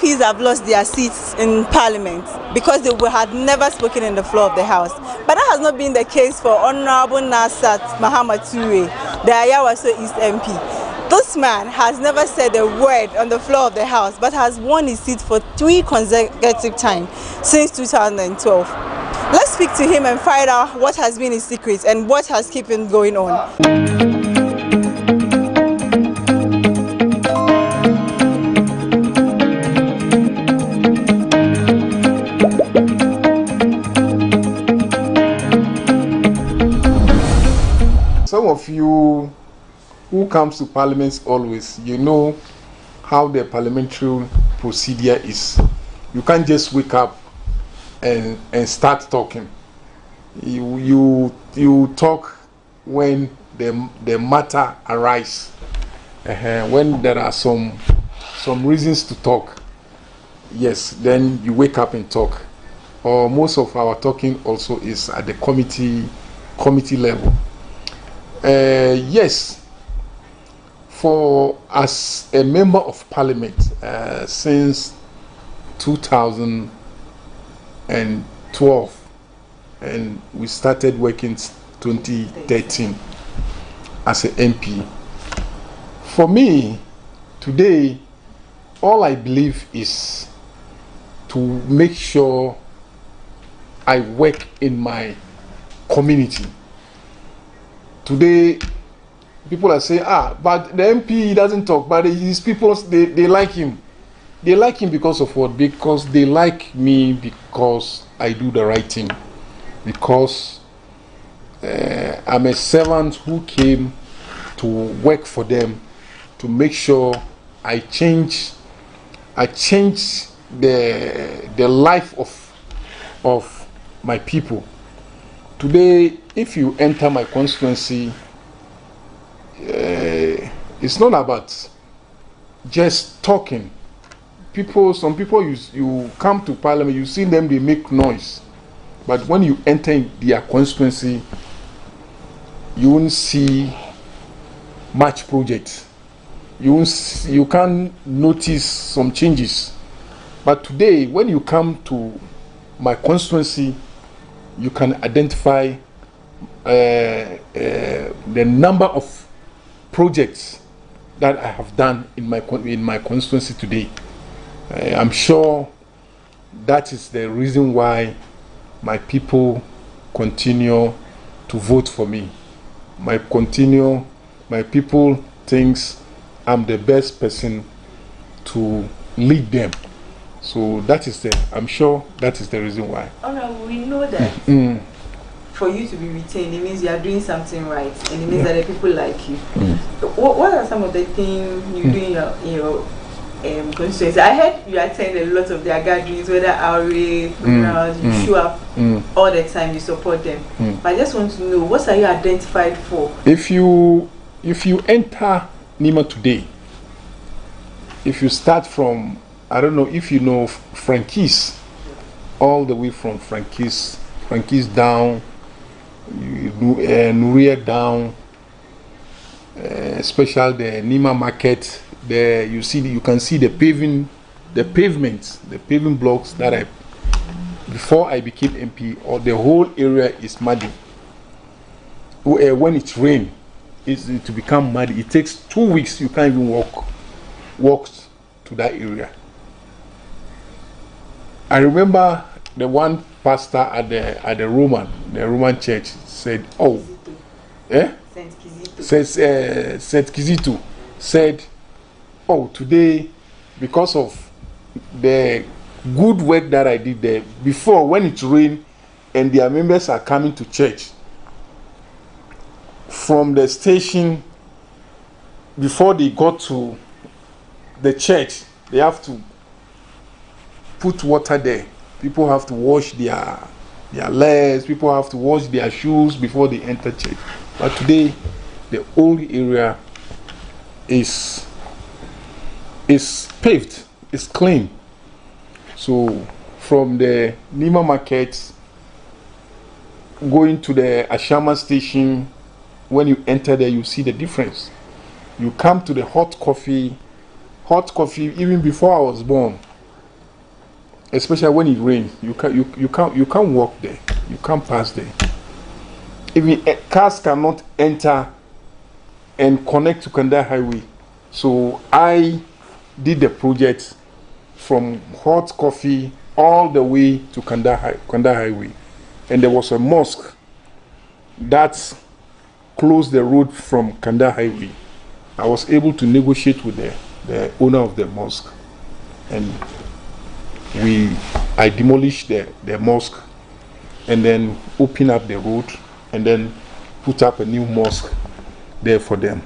MPs have lost their seats in Parliament because they had never spoken in the floor of the House. But that has not been the case for Honorable Nasat Muhammad Ture, the Ayawaso East MP. This man has never said a word on the floor of the House, but has won his seat for 3 consecutive times since 2012. Let's speak to him and find out what has been his secret and what has kept him going on. Some of you who comes to parliaments always, you know how the parliamentary procedure is. You can't just wake up and start talking. You talk when the matter arises, when there are some reasons to talk. Yes, then you wake up and talk. Or most of our talking also is at the committee level. Yes, as a member of parliament since 2012, and we started working 2013 as an MP. For me, today, all I believe is to make sure I work in my community. Today, people are saying, but the MP doesn't talk, but his people, they like him. They like him because of what? Because they like me because I do the right thing. Because I'm a servant who came to work for them, to make sure I change the life of my people. Today, if you enter my constituency, it's not about just talking. Some people, you come to parliament, you see them, they make noise. But when you enter their constituency, you won't see much projects. You can't notice some changes. But today, when you come to my constituency, you can identify the number of projects that I have done in my constituency today. I'm sure that is the reason why my people continue to vote for me. My people thinks I'm the best person to lead them. So I'm sure that is the reason why. Oh no, we know that for you to be retained, it means you are doing something right, and it means that the people like you. What are some of the things you do in your constituency? I heard you attend a lot of their gatherings, whether you show up all the time, you support them. But I just want to know, what are you identified for? If you enter Nima today, if you start from, I don't know if you know Frankies, all the way from Frankies down, Nuria down, especially the Nima market. There you can see the paving blocks that before I became MP, or the whole area is muddy. When it rains, to become muddy. It takes 2 weeks. You can't even walk to that area. I remember the one pastor at the Roman church said, Saint Kizito said, today, because of the good work that I did there, before when it rained and their members are coming to church, from the station, before they got to the church, they have to put water there. People have to wash their legs, people have to wash their shoes before they enter church. But today, the whole area is paved, it's clean. So from the Nima market, going to the Ashama station, when you enter there, you see the difference. You come to the hot coffee, even before I was born, especially when it rains, you can't walk there, you can't pass there. Even cars cannot enter and connect to Kanda Highway. So I did the project from Hot Coffee all the way to Kanda Highway, and there was a mosque that closed the road from Kanda Highway. I was able to negotiate with the owner of the mosque, and I demolished the mosque and then open up the road and then put up a new mosque there for them.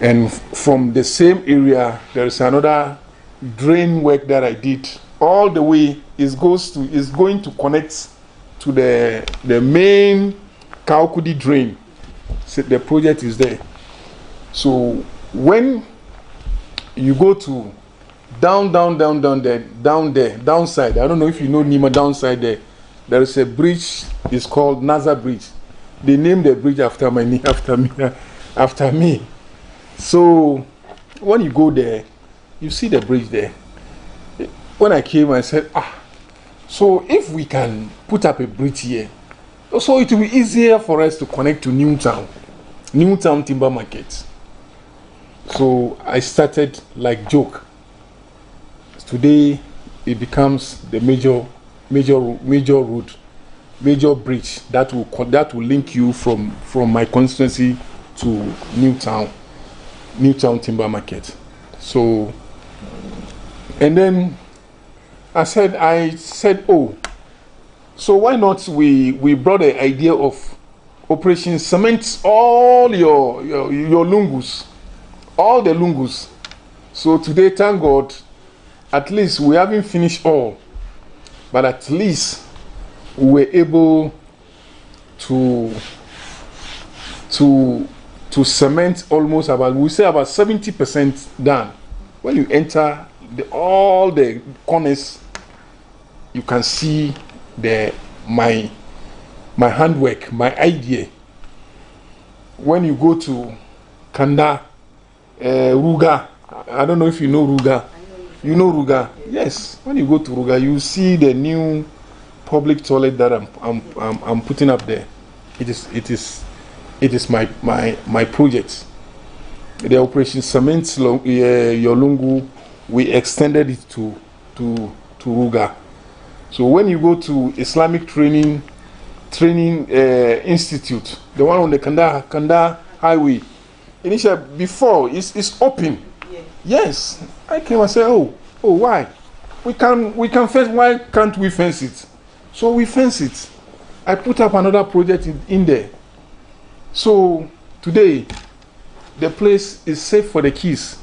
And from the same area, there is another drain work that I did all the way. Is going to connect to the main Kaukudi drain. So the project is there. So when you go to downside, I don't know if you know Nima, downside there is a bridge. It's called Naza Bridge. They named the bridge after me. So when you go there, you see the bridge there. When I came, I said, so if we can put up a bridge here, so it will be easier for us to connect to Newtown Timber Market. So I started like joke. Today it becomes the major road, major bridge that will link you from my constituency to Newtown Timber Market. So, and then I said, oh, so why not we brought the idea of Operation Cement all your lungus, all the lungus. So today, thank God, at least we haven't finished all, but at least we were able to cement almost about 70% done. When you enter all the corners, you can see my handwork, my idea. When you go to Kanda, Ruga, I don't know if you know Ruga. You know Ruga? Yes. When you go to Ruga, you see the new public toilet that I'm putting up there. It is my project. The Operation Cement Yolungu, we extended it to Ruga. So when you go to Islamic Training Institute, the one on the Kanda Highway, initially before it's open. Yes, I came and said, oh, why? We can fence. Why can't we fence it? So we fence it. I put up another project in there. So today, the place is safe for the kids.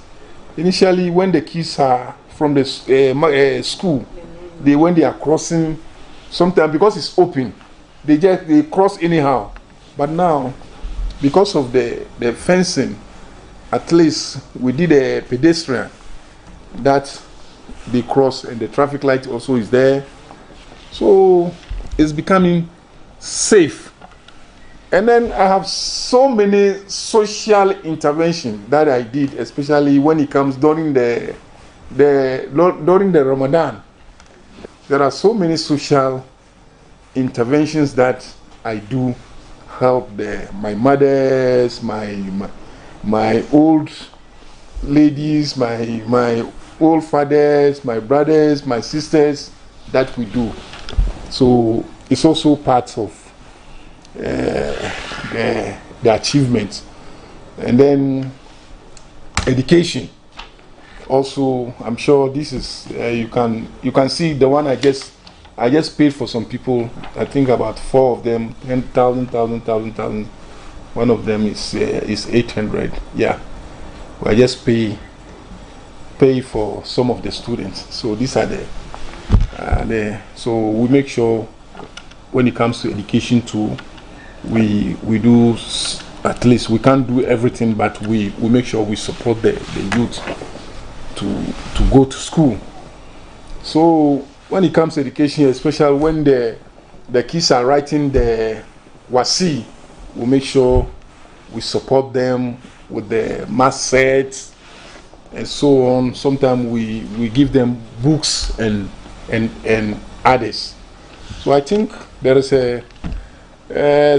Initially, when the kids are from the school, when they are crossing, sometimes because it's open, they cross anyhow. But now, because of the fencing, at least we did a pedestrian that they cross, and the traffic light also is there. So it's becoming safe. And then I have so many social interventions that I did, especially when it comes during the Ramadan. There are so many social interventions that I do help my mothers, my old ladies, my old fathers, my brothers, my sisters, that we do. So it's also part of the achievements. And then education. Also, I'm sure this is you can see the one I just paid for some people. I think about 4 of them, 10,000. One of them is 800. Yeah, I just pay for some of the students. So these are so we make sure when it comes to education too, we do, at least we can't do everything, but we make sure we support the youth to go to school. So when it comes to education, especially when the kids are writing the wasi, we make sure we support them with the math sets and so on. Sometimes we give them books and and others. So I think there is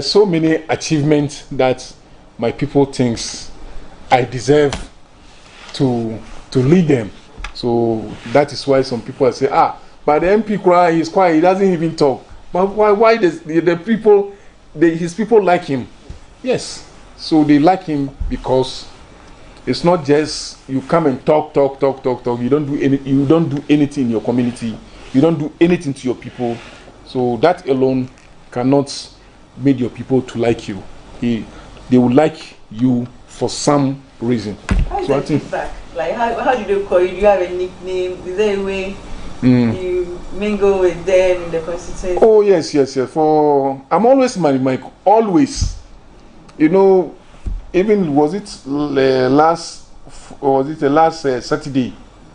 so many achievements that my people thinks I deserve to lead them. So that is why some people say, but the MP cry, he's quiet, he doesn't even talk. But why does the people, his people like him? Yes, so they like him because it's not just you come and talk. You don't do anything in your community. You don't do anything to your people. So that alone cannot make your people to like you. They will like you for some reason. How is that feedback? Like how do they call you? Do you have a nickname? Is there a way you mingle with them in the constituency? Oh yes. I'm always my always. You know, even was it last Saturday?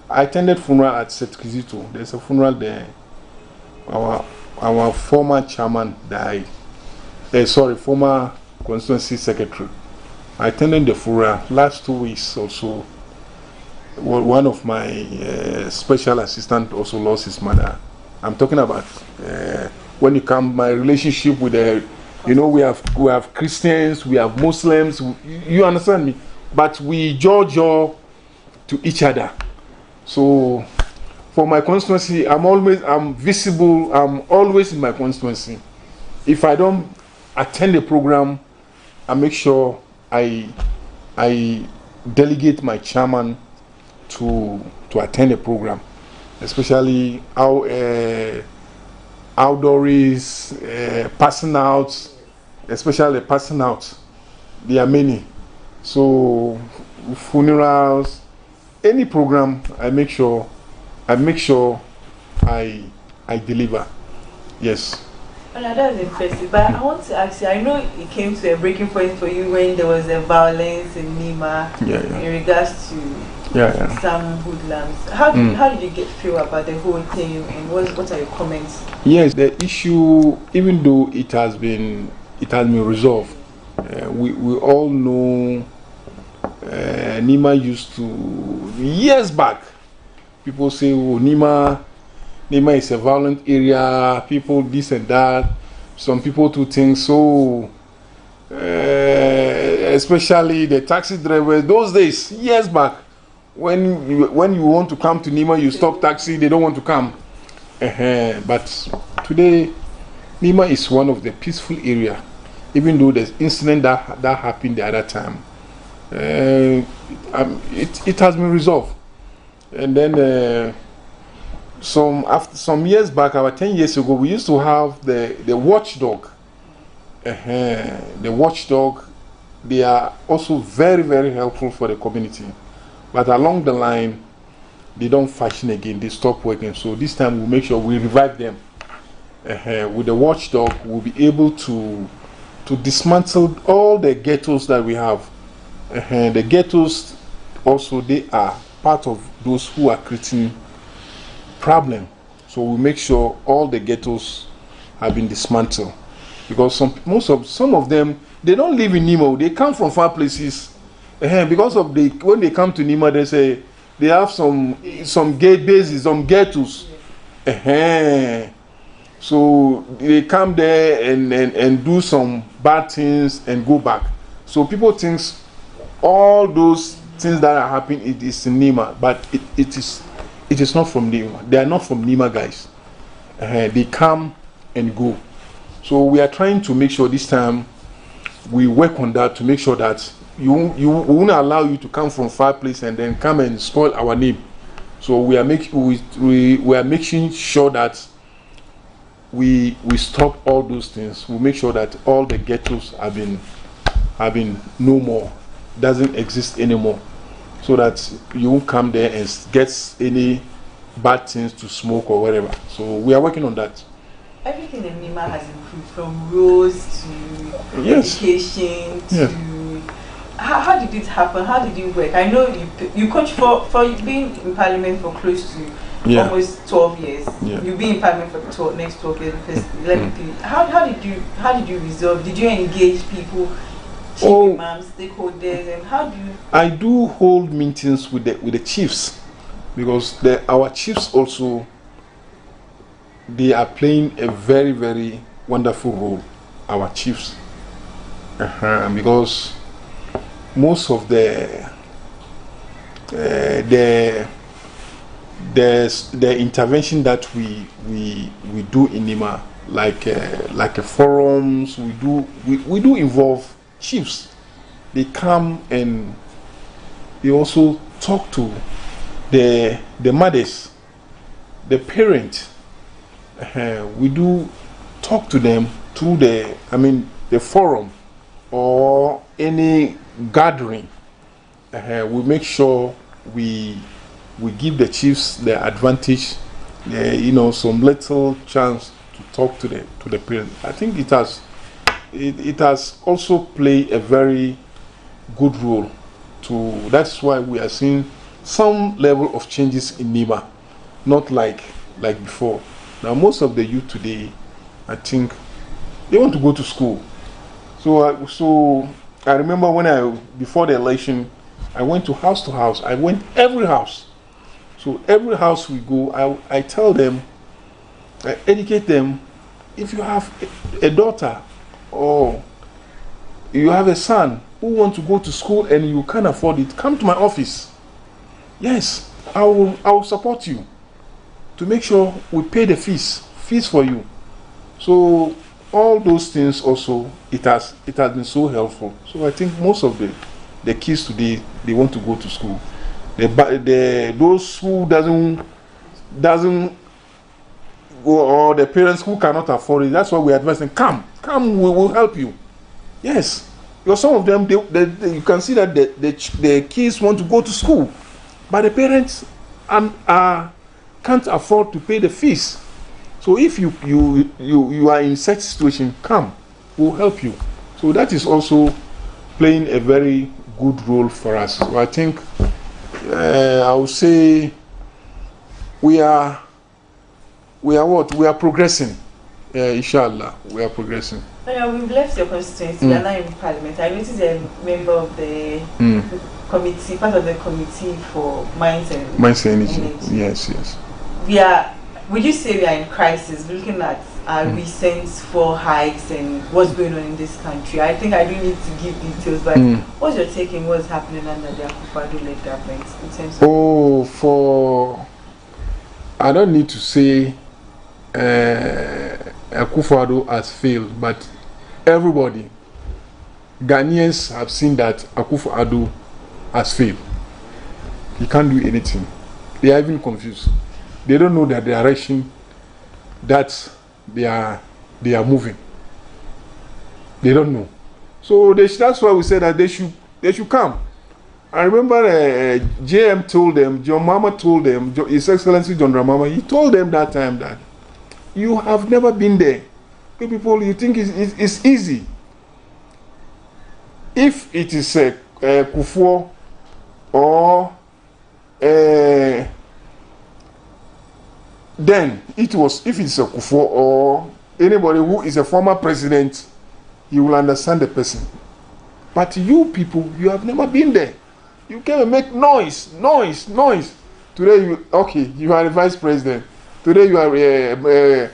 I attended funeral at Setkizito. There's a funeral there. Our former chairman died. Former constituency secretary. I attended the funeral last 2 weeks also. One of my special assistant also lost his mother. I'm talking about when you come, my relationship with we have Christians, we have Muslims. You understand me? But we judge to each other. So for my constituency, I'm visible. I'm always in my constituency. If I don't attend a program, I make sure I delegate my chairman to attend a program, especially outdoors, passing out, especially passing out. There are many. So funerals, any program, I make sure I deliver. Yes. Well, that was impressive. But I want to ask you, I know it came to a breaking point for you when there was a violence in Nima in regards to some hoodlums. How did you feel about the whole thing, and what are your comments? Yes, the issue, even though it has been resolved, we all know Nima used to, years back, people say, oh, Nima is a violent area, people this and that. Some people do things so, especially the taxi drivers, those days, years back, when you want to come to Nima, you stop taxi, they don't want to come. But today, Nima is one of the peaceful area, even though the incident that happened the other time. It has been resolved. And then after some years back, about 10 years ago, we used to have the watchdog. The watchdog, they are also very, very helpful for the community. But along the line, they don't function again. They stop working. So this time we'll make sure we revive them. With the watchdog, we'll be able to dismantle all the ghettos that we have. The ghettos also, they are part of those who are creating problem. So we make sure all the ghettos have been dismantled, because some of them, they don't live in Nima. They come from far places. Because of when they come to Nima, they say they have some gate bases, some ghettos. So they come there and do some bad things and go back. So people think all those things that are happening, it is in Nima, but it is not from Nima. They are not from Nima, guys. They come and go. So we are trying to make sure this time we work on that, to make sure that we won't allow you to come from far place and then come and spoil our name. So we are making sure that we stop all those things. We make sure that all the ghettos have been no more, doesn't exist anymore, so that you won't come there and get any bad things to smoke or whatever. So we are working on that. Everything in Nima has improved, from roads to education to how did it happen? How did you work? I know you coach for being in parliament for close to almost 12 years. You'll be in parliament for the next 12 years. Because how did you resolve? Did you engage people, chief imams, stakeholders, and how do you? I do hold meetings with the chiefs, because our chiefs also they are playing a very, very wonderful role, our chiefs, because most of the intervention that we do in Nima, like a forums, we do involve chiefs. They come and they also talk to the mothers, the parents. We do talk to them through the forum or any gathering. We make sure we give the chiefs the advantage, some little chance to talk to the parents. I think it has also played a very good role. That's why we are seeing some level of changes in Nima, not like before. Now most of the youth today, I think, they want to go to school. So I remember before the election, I went to house. I went every house. So every house we go, I tell them, I educate them. If you have a daughter or you have a son who wants to go to school and you can't afford it, come to my office. Yes, I will support you to make sure we pay the fees for you. So all those things also, it has been so helpful. So I think most of the kids today, they want to go to school. Those who doesn't go, or the parents who cannot afford it, that's why we advise them, come, we will help you. Yes, because some of them, you can see that the kids want to go to school, but the parents can't afford to pay the fees. So if you are in such situation, come, we'll help you. So that is also playing a very good role for us. So I think I would say we are progressing. Inshallah, we are progressing. We've left your constituency. We are now in Parliament. I noticed a member of the committee, part of the committee for mines and energy. Yes. Would you say we are in crisis? Looking at our recent 4 hikes and what's going on in this country, I think I do need to give details, but what's your take on what's happening under the Akufo-Addo-led government in terms of... I don't need to say Akufo-Addo has failed, but everybody, Ghanaians have seen that Akufo-Addo has failed. He can't do anything. They are even confused. They don't know the direction that they are moving. They don't know. So that's why we said that they should come. I remember JM told them, John Mama told them, His Excellency John Ramama, he told them that time that you have never been there. People, you think it's easy. If it is Kufuor or then if it's a Kufuor or anybody who is a former president, you will understand the person. But you people, you have never been there. You came and make noise. Today you are the vice president. Today you are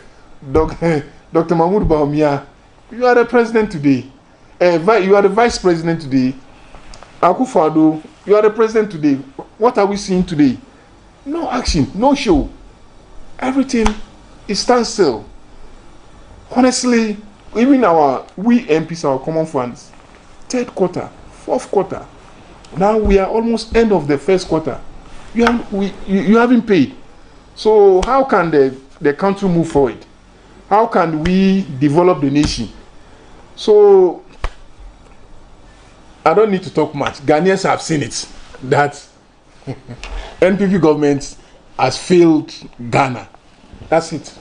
Dr. Mahmoud Bawumia. You are the president today. You are the vice president today. Akufo-Addo, you are the president today. What are we seeing today? No action, no show. Everything is standstill. Honestly, even we MPs, our common funds, 3rd quarter, 4th quarter. Now we are almost end of the 1st quarter. You haven't paid. So how can the country move forward? How can we develop the nation? So I don't need to talk much. Ghanaians have seen it, that NPP government has failed Ghana. That's it.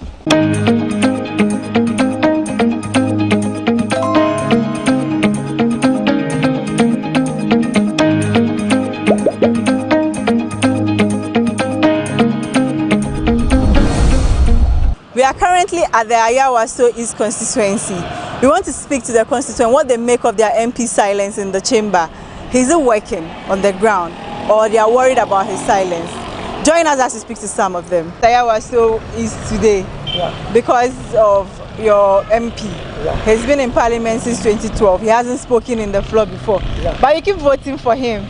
We are currently at the Ayawaso East constituency. We want to speak to the constituent what they make of their MP silence in the chamber. Is it working on the ground, or they are worried about his silence? Join us as we speak to some of them. Ayawaso East today. because of your MP. He's been in Parliament since 2012. He hasn't spoken in the floor before. But you keep voting for him.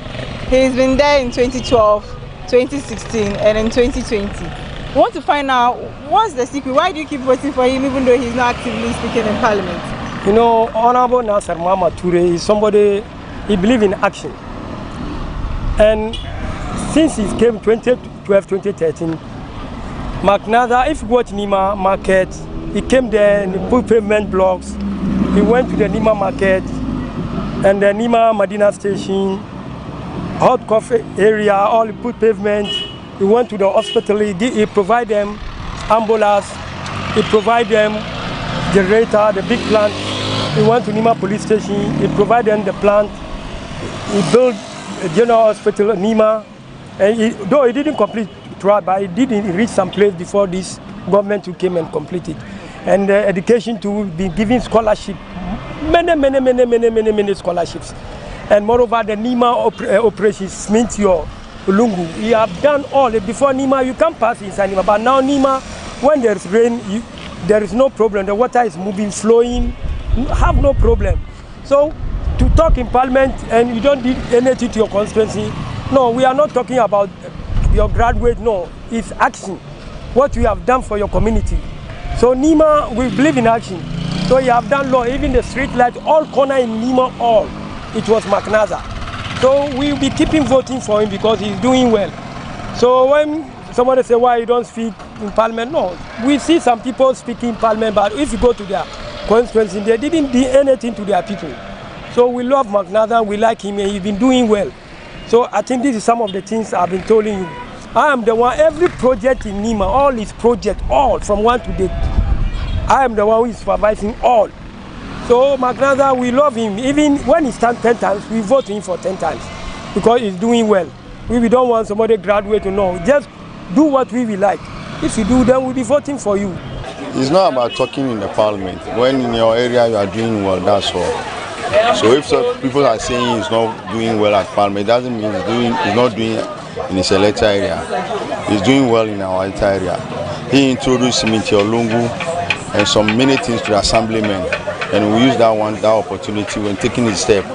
He's been there in 2012, 2016, and in 2020. We want to find out what's the secret. Why do you keep voting for him even though he's not actively speaking in Parliament? You know, Honorable Nasser Muhammad Toure is somebody, he believes in action. And since he came 2012, 2013, McNaza, if you go to Nima Market, he came there and he put pavement blocks. He went to the Nima Market and the Nima Madina Station, hot coffee area, all he put pavement. He went to the hospital, he provide them ambulance, he provide them generator, the big plant. He went to Nima police station, he provide them the plant. He built a general hospital in Nima. And though he didn't complete throughout, but he did reach some place before this government who came and completed. And education to be giving scholarship, many scholarships. And moreover, the Nima operations means your Ulungu. He have done all. Before Nima, you can't pass inside Nima. But now Nima, when there's rain, there is no problem. The water is moving, flowing, have no problem. So to talk in Parliament and you don't need anything to your constituency, no, we are not talking about your graduate, no, it's action. What we have done for your community. So Nima, we believe in action. So you have done law, even the street light, all corner in Nima, all, it was McNaza. So we will be keeping voting for him because he's doing well. So when somebody say why you don't speak in Parliament, no, we see some people speaking in Parliament, but if you go to their constituency, they didn't do anything to their people. So we love McNaza, we like him, and he's been doing well. So I think this is some of the things I've been telling you. I am the one, every project in Nima, all his projects, all from 1 to 8. I am the one who is supervising all. So McNaza, we love him. Even when he stands 10 times, we vote him for 10 times because he's doing well. We don't want somebody graduate to know. Just do what we will like. If you do, then we'll be voting for you. It's not about talking in the Parliament. When in your area you are doing well, that's all. So if people are saying he's not doing well at Parliament, it doesn't mean he's not doing in his electoral area. He's doing well in our electoral area. He introduced Minti Olungu and some many things to the assemblymen, and we use that opportunity when taking his step.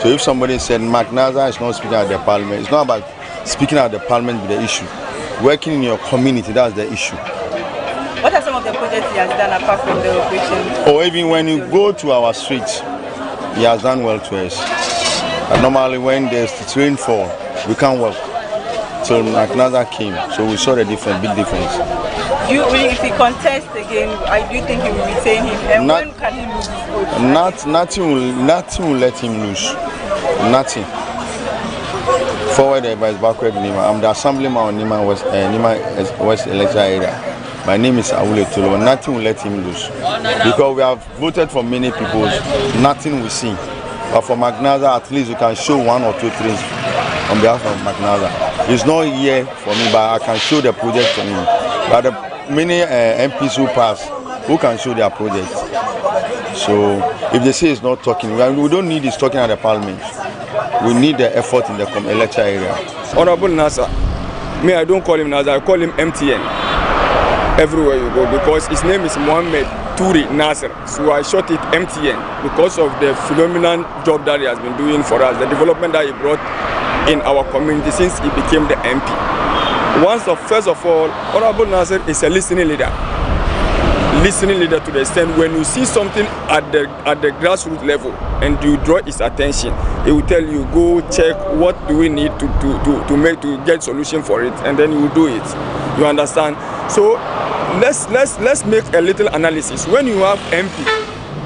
So if somebody said McNaza is not speaking at the Parliament, it's not about speaking at the Parliament with the issue. Working in your community, that's the issue. What are some of the projects he has done apart from the operation? Or even when you go to our streets, he has done well to us. And normally when there's rainfall, we can't work. So McNaza came, so we saw the difference, big difference. If he contests again, do you think he will retain him? And when can he lose his vote? Nothing will let him lose. Nothing. Forward advice, backward Nima. I'm the assemblyman on Nima West electoral area. My name is Awule Tolo. Nothing will let him lose. Because we have voted for many people, nothing we see. But for McNaza, at least we can show 1 or 2 things on behalf of McNaza. He's not here for me, but I can show the project for him. But the many MPs who pass, who can show their project. So if they say he's not talking, we don't need his talking at the Parliament. We need the effort in the electoral area. Honorable Nasser, me, I don't call him Nasser, I call him MTN. Everywhere you go, because his name is Mohammed Toure Nasser. So I short it MTN because of the phenomenal job that he has been doing for us, the development that he brought in our community since he became the MP. First of all, Honorable Nasser is a listening leader to the extent when you see something at the grassroots level and you draw his attention, he will tell you, go check what do we need to get solution for it, and then you will do it. You understand? So let's make a little analysis. When you have MP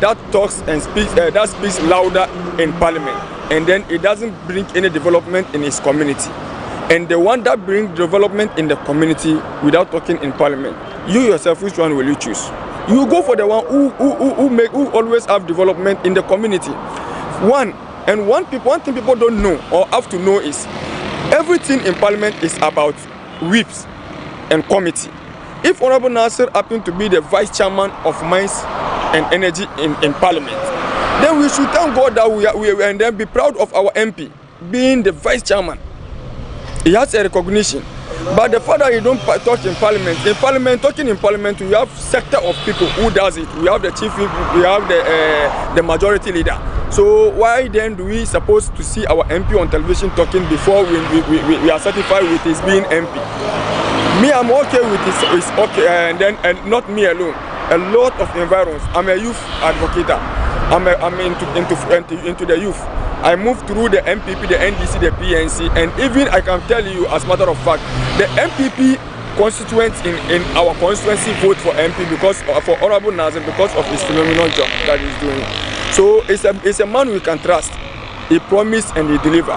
that talks and speaks louder in Parliament, and then it doesn't bring any development in his community, and the one that brings development in the community without talking in Parliament, you yourself, which one will you choose? You go for the one who always have development in the community. One thing people don't know or have to know is everything in Parliament is about whips and committee. If Honorable Nasser happened to be the vice chairman of Mines and Energy in Parliament, then we should thank God that we are and then be proud of our MP being the vice chairman. He has a recognition. But the fact that you don't talk in parliament, talking in parliament, we have sector of people who does it. We have the chief whip, we have the majority leader. So why then do we supposed to see our MP on television talking before we are certified with his being MP? Me, I'm okay with his okay, and not me alone. A lot of environs. I'm a youth advocate. I'm into the youth. I moved through the MPP, the NDC, the PNC, and even I can tell you, as a matter of fact, the MPP constituents in our constituency vote for MP because for Honorable Nazir because of his phenomenal job that he's doing. So it's a man we can trust. He promised and he deliver.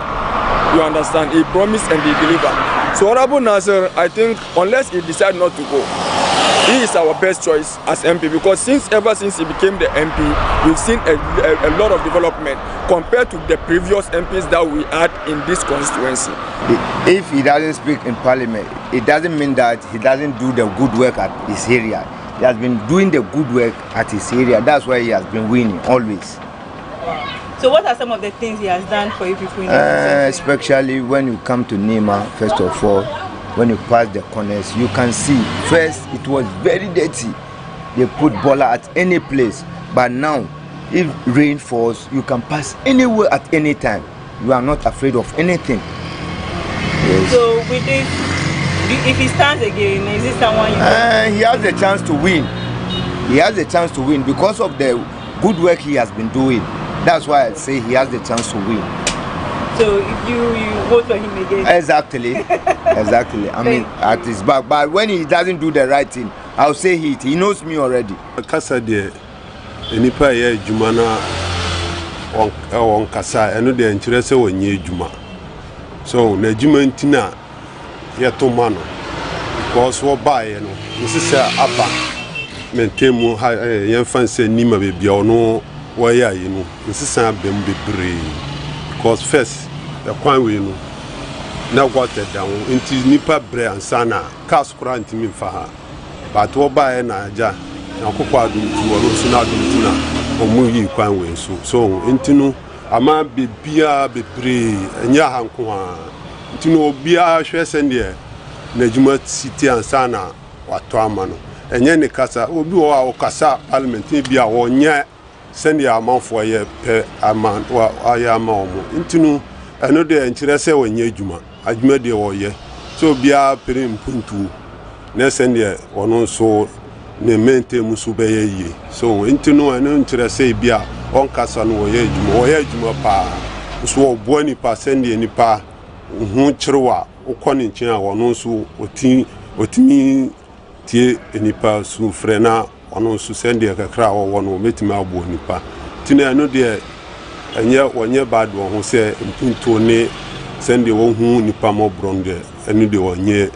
You understand? He promised and he deliver. So Honorable Nazir, I think, unless he decide not to go, he is our best choice as MP because ever since he became the MP, we've seen a lot of development compared to the previous MPs that we had in this constituency. If he doesn't speak in parliament, it doesn't mean that he doesn't do the good work at his area. He has been doing the good work at his area. That's why he has been winning always. So what are some of the things he has done for you people in especially when you come to Nima, first of all, when you pass the corners, you can see first it was very dirty. They put baller at any place, but now if rain falls, you can pass anywhere at any time. You are not afraid of anything. Yes. So with this, if he stands again, is this someone you he has a chance to win. He has a chance to win because of the good work he has been doing. That's why I say he has the chance to win. So if you vote for him again? Exactly. Exactly. I mean, at his back. But when he doesn't do the right thing, I'll say he knows me already. Kasa de enipa ye adwuma na on kasa eno de nkyere se wonye adwuma. So na adwuma ntina ye to ma no. Because wo bae no, nsisa aba mentemu ha ye fanse nima be bia ono wo ya yi no. Nsisa bem bebre. Because first the kwan we no na water down into nipa bre ansana cars kura ntimi mfa ha but wo bae na aja na kokwa adum tu wo so na adum tu na omu yi kwan we so ntinu ama bebia bebre enya hanko ha ntinu obia hwe sende na juma city ansana wato ama no enye ne kasa obi wo a kasa parliament bia wo nya send ya amanfo ye pe aman wa aya ama omo ntinu eno de nkyere se wonye adwuma de wo ye so bia pere mpuntu na send ye wono so ne mente musu be ye so ntinu eno nkyere se bia on kasa no wo ye adwuma pa so wo bo ni pa send ye ni pa hu kyerwa ukoni nkyen a wono so otimi tie enipa su frena ono so send ye kakra wo no metimi abo nipa tina no de enye wonye bad wo ho se mpunto ne send ye wo hu nipa mo bronde enu de wonye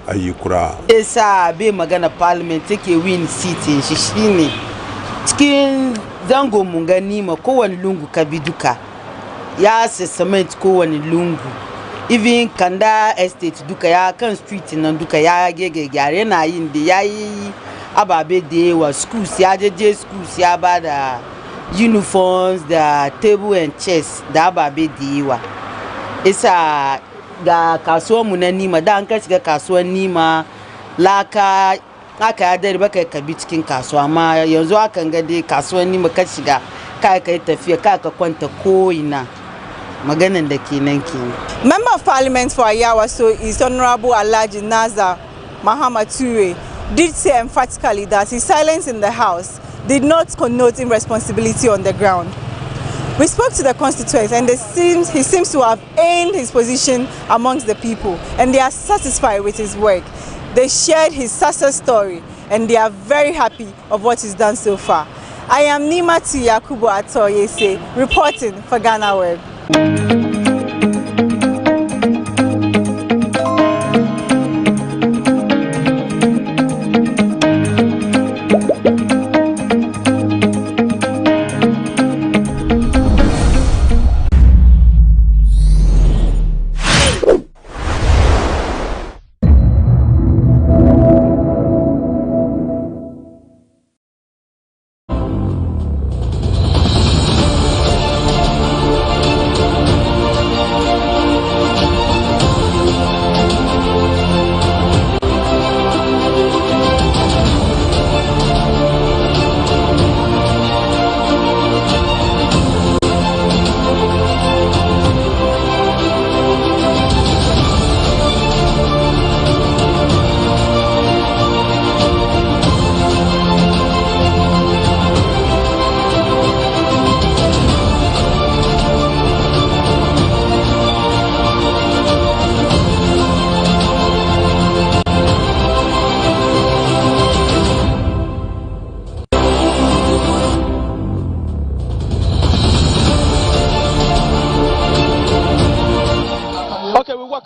ayikura esa be magana parliament take win seat in shishini skin zango mungani ma kowani lungu kabiduka ya se cement kowani lungu even Kanda estate duka ya kan street nan duka ya gege gyare na yin da yayi ababe da wa schools ya je schools ya bada uniforms da table and chairs da ababe da yawa isa da kasuwar mu na Nima da an ka shiga kasuwar Nima laka aka ya dare baka ka bi cikin kasuwa amma yanzu akan ga dai kasuwar Nima ka shiga kai tafiya ka kwanta ko ina maganan da kenan kenan. Member of Parliament for Ayawaso is Honorable Alhaji Nazar Muhammad Ture did say emphatically that his silence in the House did not connote irresponsibility on the ground. We spoke to the constituents and he seems to have earned his position amongst the people and they are satisfied with his work. They shared his success story and they are very happy of what he's done so far. I am Nimatu Yakubu Atoyese reporting for GhanaWeb.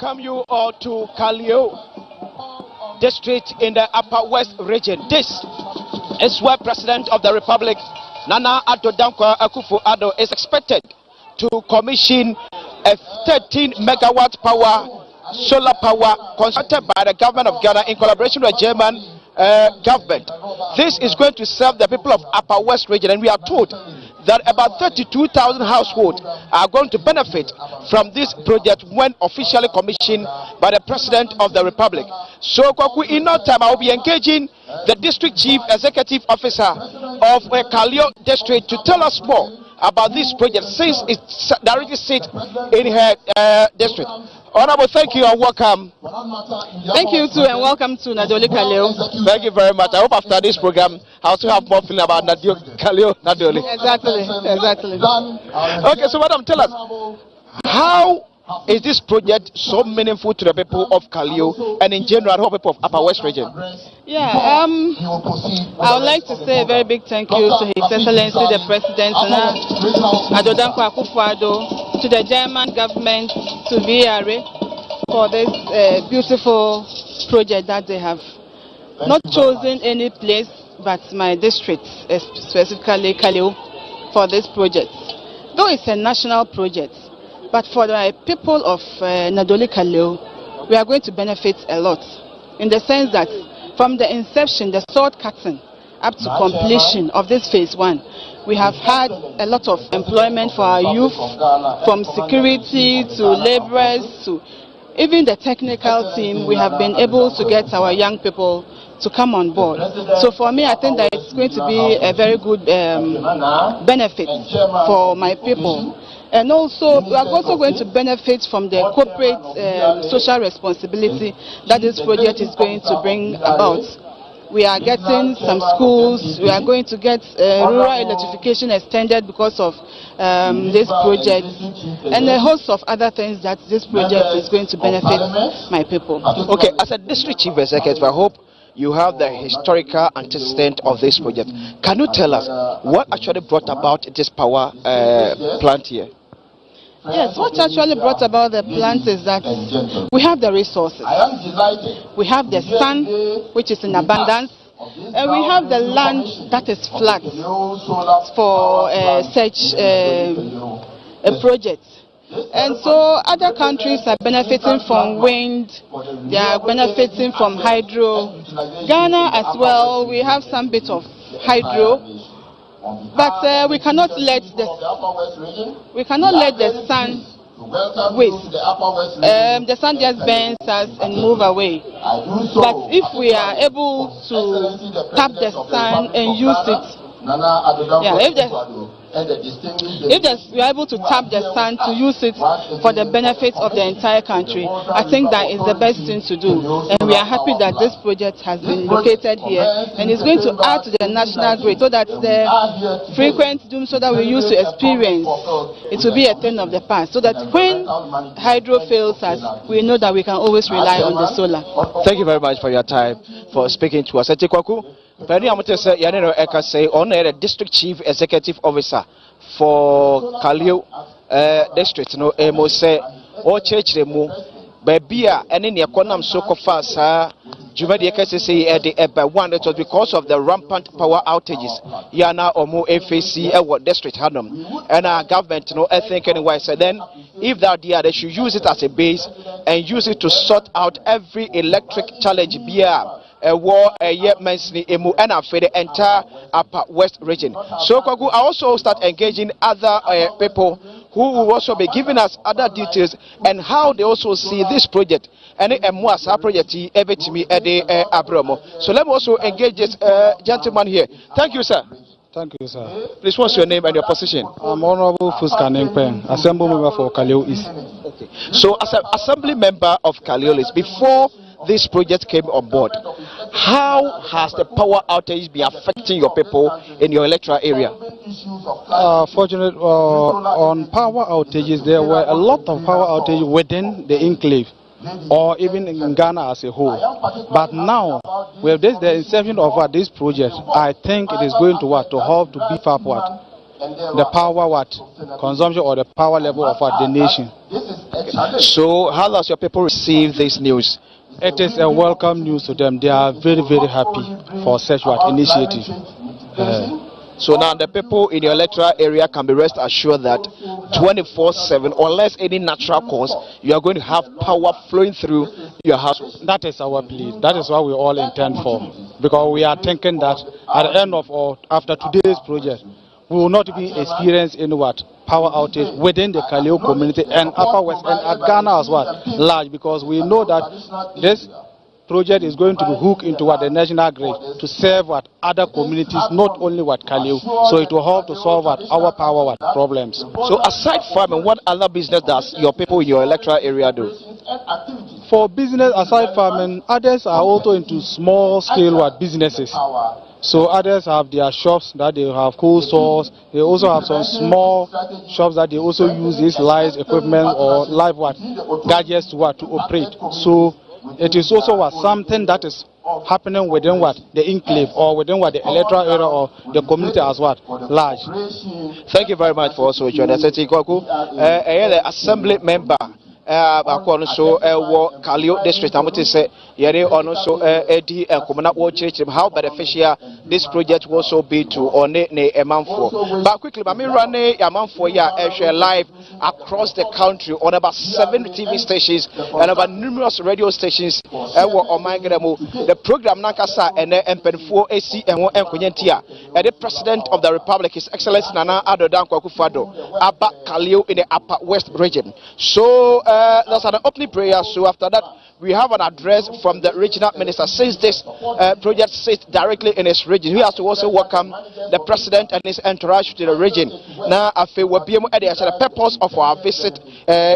welcome you all to Kalio district in the Upper West region. This is where President of the Republic, Nana Addo Dankwa Akufo-Addo, is expected to commission a 13 megawatt power solar power constructed by the government of Ghana in collaboration with the German government. This is going to serve the people of Upper West region, and we are told that about 32,000 households are going to benefit from this project when officially commissioned by the President of the Republic. So, in no time, I will be engaging the District Chief Executive Officer of Kalio District to tell us more about this project, since it directly sits in her district. Honorable, thank you and welcome. Thank you too, and welcome to Nadoli Kalio. Thank you very much. I hope after this program, I'll still have more feeling about Kalio Nadoli. Exactly. Okay, so madam, tell us, how is this project so meaningful to the people of Kalio and in general the people of Upper West region? Yeah, I would like to say a very big thank you to His Excellency the President Addo Dankwa Akufo-Addo, to the German government, to VRA, for this beautiful project that they have not chosen any place but my district, specifically Kalio, for this project. Though it's a national project, but for the people of Nadoli Kalio, we are going to benefit a lot, in the sense that from the inception, the sword cutting, up to completion of this phase 1, we have had a lot of employment for our youth, from security to laborers to even the technical team. We have been able to get our young people to come on board. So for me, I think that it's going to be a very good benefit for my people. And also, we are also going to benefit from the corporate social responsibility that this project is going to bring about. We are getting some schools, we are going to get rural electrification extended because of this project, and a host of other things that this project is going to benefit my people. Okay, as a district chief executive, I hope you have the historical antecedent of this project. Can you tell us what actually brought about this power plant here? Yes, what actually brought about the plant is that we have the resources. We have the sun, which is in abundance, and we have the land that is flat for such a project. And so other countries are benefiting from wind, they are benefiting from hydro. Ghana as well, we have some bit of hydro. But we cannot let the sun waste. The sun just burns us and move away. But if we are able to tap the sun and use it, if we are able to tap the sun to use it for the benefit of the entire country, I think that is the best thing to do. And we are happy that this project has been located here and is going to add to the national grid, so that the frequent doom so that we used to experience, it will be a thing of the past, so that when hydro fails us, we know that we can always rely on the solar. Thank you very much for your time, for speaking to us. Penny Amutese Yanero Eka say on the district chief executive officer for Kalio district no emo say o church remu babia ene ne ekonam so kofa sa jumadi ekase say e de eba one, it was because of the rampant power outages yana omo FAC e district hanom and our government no I think anyway. So then if that they should use it as a base and use it to sort out every electric challenge bia a war a year mentioning emu and for the entire Upper West region. So Kwaku, I also start engaging other people who will also be giving us other details and how they also see this project and a project ever to me at the Abramo. So let me also engage this gentleman here. Thank you, sir. Thank you, sir. Please, what's your name and your position? I'm Honorable Fuska Nengpeng, Assembly Member for Kalio East. Okay. So as an Assembly Member of Kalio East, before this project came on board, how has the power outage been affecting your people in your electoral area? Fortunately, on power outages, there were a lot of power outages within the enclave, or even in Ghana as a whole. But now, with the inception of this project, I think it is going to help to beef up the power consumption or the power level of the nation. So how does your people receive this news? It is a welcome news to them. They are very, very happy for such initiative. So now the people in your electoral area can be rest assured that 24/7, unless any natural cause, you are going to have power flowing through your house. That is our plea. That is what we all intend for. Because we are thinking that at the end of or after today's project, we will not be experiencing any power outage within the Kaleo community and Upper West and at Ghana as well large, because we know that this project is going to be hooked into the national grid to serve other communities, not only Kaleo. So it will help to solve our power problems. So aside farming, what other business does your people in your electoral area do? For business aside farming, others are also into small scale businesses. So others have their shops that they have cold stores. They also have some small shops that they also use this live equipment or live gadgets to operate. So it is also something that is happening within the enclave or within the electoral area or the community as large. Thank you very much for also joining us. The assembly member. So Kalio district and what is yere also edi enkomana wo church how beneficial this project will also be to one ne emanfo. But quickly me run emanfo ya live across the country on about 7 TV stations and about numerous radio stations the program nankasa and empenfo AC and enkonyentia the president of the republic, His Excellency Nana Addo Dankwa Akufo-Addo Aba Kalio in the Upper West region. So that's an opening prayer. So after that, we have an address from the regional minister. Since this project sits directly in his region, he has to also welcome the president and his entourage to the region. Now, I feel we'll be able to the purpose of our visit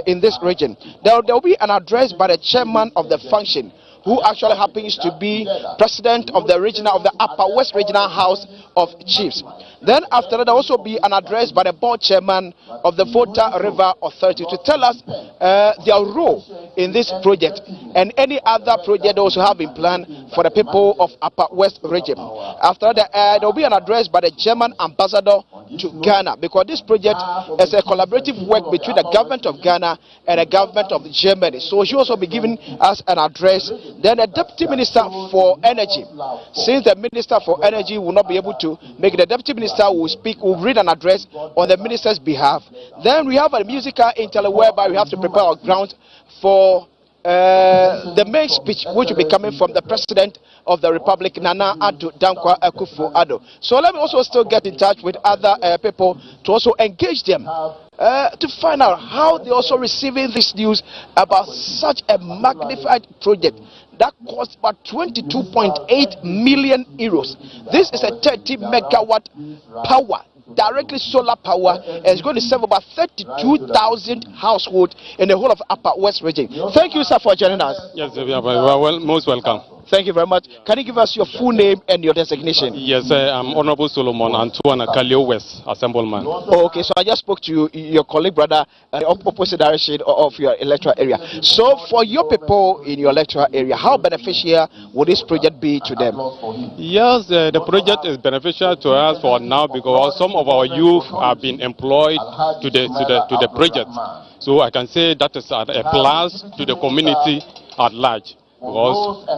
in this region. There will be an address by the chairman of the function, who actually happens to be president of the Upper West Regional House of Chiefs. Then after that, there will also be an address by the board chairman of the Volta River Authority to tell us their role in this project and any other project they also have in plan for the people of Upper West region. After that, there will be an address by the German ambassador to Ghana, because this project is a collaborative work between the government of Ghana and the government of Germany. So she will also be giving us an address. Then the Deputy Minister for Energy, since the Minister for Energy will not be able to make it, the Deputy Minister will read an address on the Minister's behalf. Then we have a musical interlude whereby we have to prepare our ground for the main speech, which will be coming from the President of the Republic, Nana Addo Dankwa Akufo-Addo. So let me also still get in touch with other people to also engage them to find out how they're also receiving this news about such a magnified project that cost about 22.8 million euros. This is a 30 megawatt power, directly solar power, and it's going to serve about 32,000 households in the whole of Upper West region. Thank you, sir, for joining us. Yes, you are most welcome. Thank you very much. Can you give us your full name and your designation? Yes, I'm Honorable Solomon Antoine Kalio West Assemblyman. Oh, okay, so I just spoke to your colleague brother in the opposite direction of your electoral area. So for your people in your electoral area, how beneficial would this project be to them? Yes, the project is beneficial to us for now because some of our youth have been employed to the project. So I can say that is a plus to the community at large. Because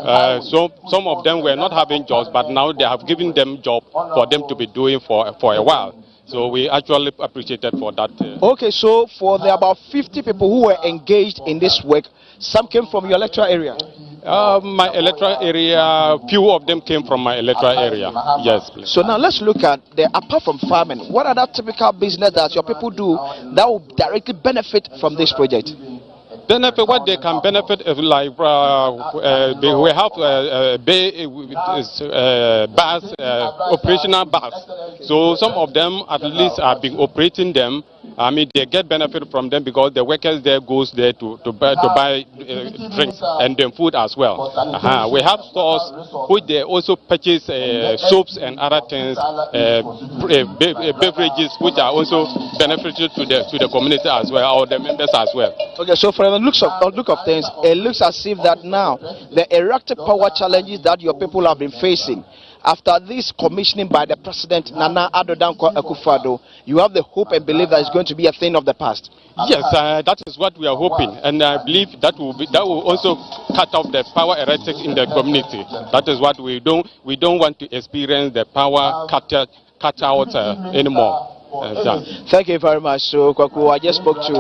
some of them were not having jobs, but now they have given them job for them to be doing for a while. So we actually appreciated for that. Okay, so for the about 50 people who were engaged in this work, some came from your electoral area? My electoral area, few of them came from my electoral area. Yes, please. So now let's look at apart from farming, what other typical business that your people do that will directly benefit from this project? Benefit, what they can benefit is like we have bars, operational bars. So some of them at least have been operating them. I mean, they get benefit from them because the workers there goes there to buy drinks and then food as well. We have stores which they also purchase soaps and other things, beverages which are also beneficial to the community as well, or the members as well. Okay, so for the look of things, it looks as if that now the erected power challenges that your people have been facing after this commissioning by the President Nana Addo Dankwa Akufo-Addo, you have the hope and believe that it's going to be a thing of the past? Yes, that is what we are hoping, and I believe that will also cut off the power heretics in the community. That is what we don't want to experience the power cut out anymore. Thank you very much. So, Kwaku, I just spoke to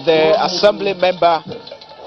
the assembly member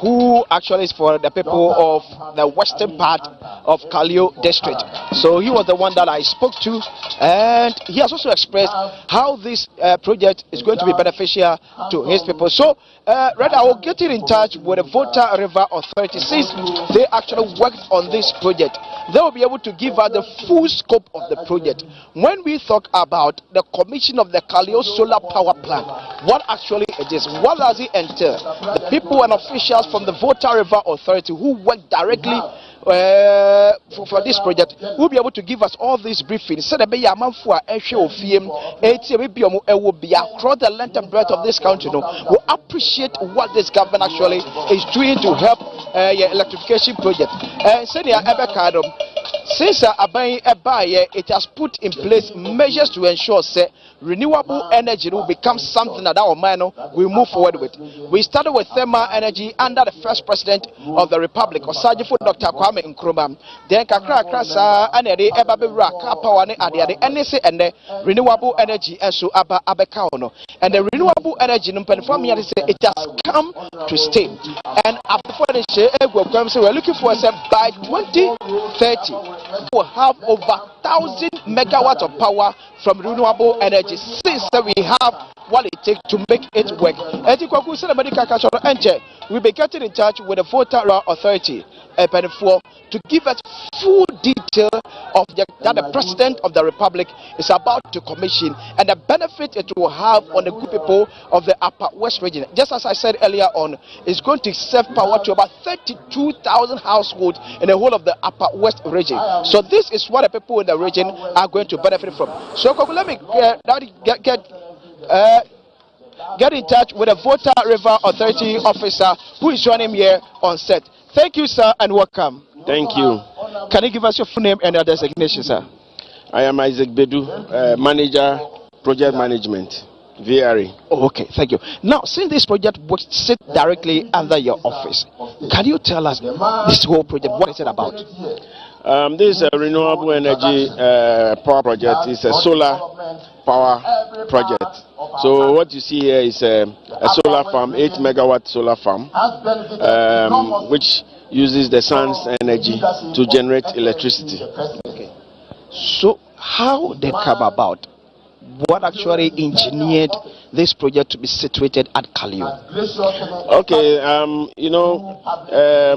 who actually is for the people of the western part of Kalio district. So he was the one that I spoke to, and he has also expressed how this project is going to be beneficial to his people. So Red, I will get in touch with the Volta River Authority. Since they actually worked on this project, they will be able to give us the full scope of the project. When we talk about the commission of the Kalio solar power plant, what actually it is, what does it entail? The people and officials from the Volta River Authority who work directly for this project will be able to give us all these briefings. So that across the length and breadth of this country, will appreciate what this government actually is doing to help electrification project. Since it has put in place measures to ensure renewable energy will become something that our man will move forward with. We started with thermal energy under the first president of the Republic, Osajifo Dr. Kwame Nkrumah. Then Kakra Krasa and the Ebabira power and the renewable energy and so Abekauno. And the renewable energy it has come to stay. And after we're looking for by 2030 we'll have over 1,000 megawatts of power from renewable energy, since we have what it takes to make it work. We'll be getting in touch with the Volta Authority to give us full detail of that the President of the Republic is about to commission and the benefit it will have on the good people of the Upper West region. Just as I said earlier on, it's going to save power to about 32,000 households in the whole of the Upper West region. So this is what the people in the region are going to benefit from. So let me get in touch with the Volta River Authority officer who is joining me here on set. Thank you, sir, and welcome. Thank you. Can you give us your full name and your designation, sir? I am Isaac Bedu, manager, project management, VRA. Oh, okay, thank you. Now, since this project will sit directly under your office, can you tell us this whole project, what is it about? This is a renewable energy power project. It's a solar power project. So what you see here is a solar farm, 8 megawatt solar farm, which uses the sun's energy to generate electricity. Okay. So how they come about? What actually engineered this project to be situated at Kalio? Okay,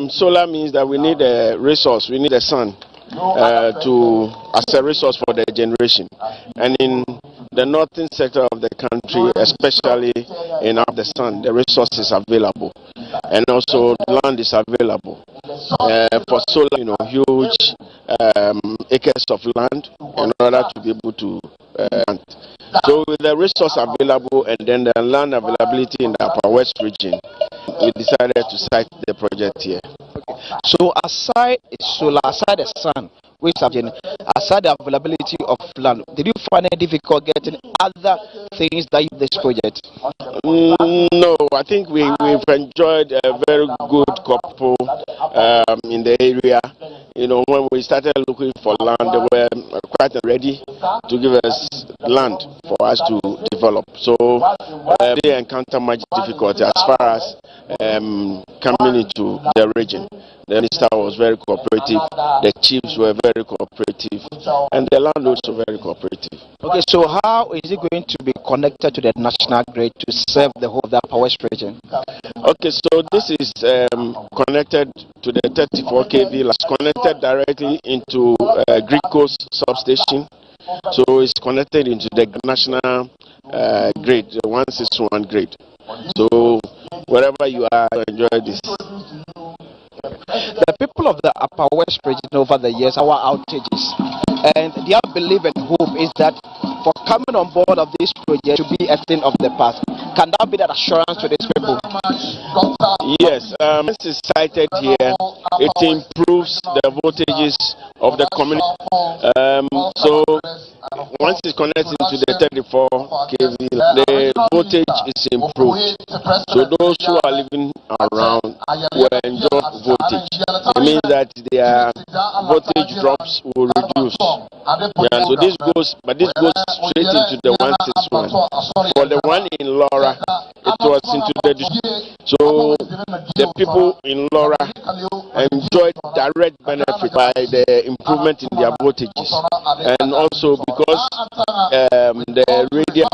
solar means that we need a resource, we need a sun as a resource for the generation. And in the northern sector of the country, especially in the sun, the resource is available, and also the land is available for solar. Huge acres of land in order to be able to plant. So with the resource available and then the land availability in the Upper West region, we decided to site the project here. Okay. So aside solar, aside the sun, aside the availability of land, did you find it difficult getting other things that use this project? No, I think we've enjoyed a very good couple in the area. When we started looking for land, they were quite ready to give us land for us to develop. So they encounter much difficulty as far as coming into the region. The minister was very cooperative, the chiefs were very cooperative, and the landlords were very cooperative. Okay, so how is it going to be connected to the national grid to serve the whole of the Upper West region? Okay, so this is connected to the 34 kV, it's connected directly into Greek substation. So it's connected into the national grid, the 161 grid. So wherever you are, enjoy this. The people of the Upper West region over the years, our outages, and their belief and hope is that for coming on board of this project to be a thing of the past. Can that be that assurance to these people? Yes, this is cited here. It improves the voltages of the community. So once it's connected to the 34 kV, the voltage is improved. So those who are living around will enjoy voltage. It means that their voltage drops will reduce. Yeah, so this goes straight into the 161. For the one in Laura, it was into the so the people in Laura enjoyed direct benefit by the improvement in their voltages, and also because the radial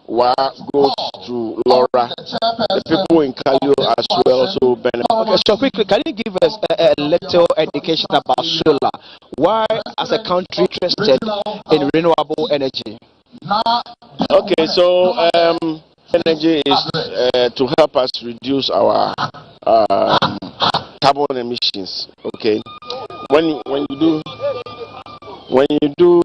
wire goes to Laura, the people in Kalio as well also benefit. Okay, so quickly, can you give us a little education about solar? Why, as a country, interested in renewable energy? Okay, so energy is to help us reduce our carbon emissions. Okay, when you do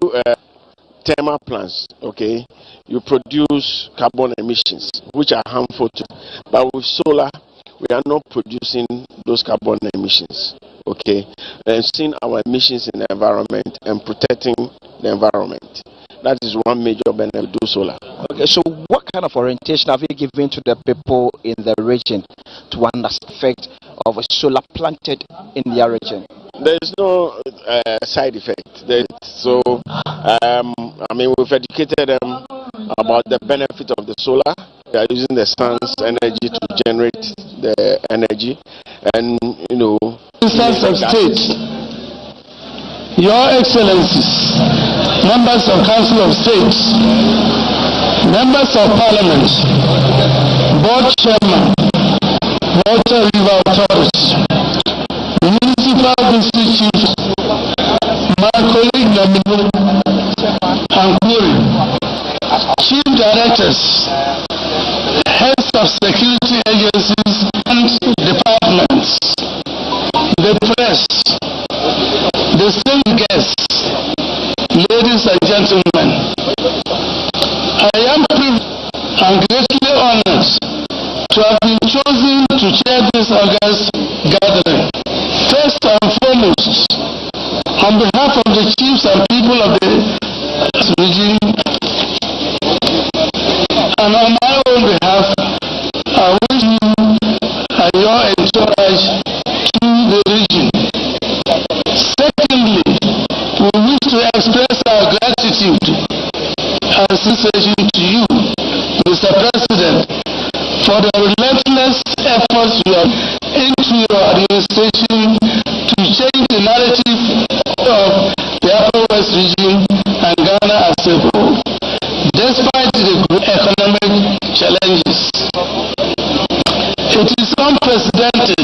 thermal plants, okay, you produce carbon emissions which are harmful to. But with solar, we are not producing those carbon emissions. Okay, and seeing our emissions in the environment and protecting the environment. That is one major benefit to solar. Okay, so what kind of orientation have you given to the people in the region to understand the effect of a solar planted in their region? There is no side effect. So, I mean, we've educated them about the benefit of the solar. They are using the sun's energy to generate the energy, and you know. Ministers of State, Your Excellencies, Members of Council of State, Members of Parliament, Board Chairman, Water River Authority, Municipal District Chief, my colleague Namibu and Kuri, Chief Directors, Heads of Security Agencies and Departments, the press, distinguished guests, ladies and gentlemen, I am privileged and greatly honored to have been chosen to chair this August gathering. First and foremost, on behalf of the chiefs and people of the region, and on my own behalf, I wish you and your entourage to the region. Secondly, we wish to express our gratitude and appreciation to you, Mr. President, for the relentless efforts you have into your administration to change the narrative of the Upper West region and Ghana as a whole, despite the economic challenges. It is unprecedented,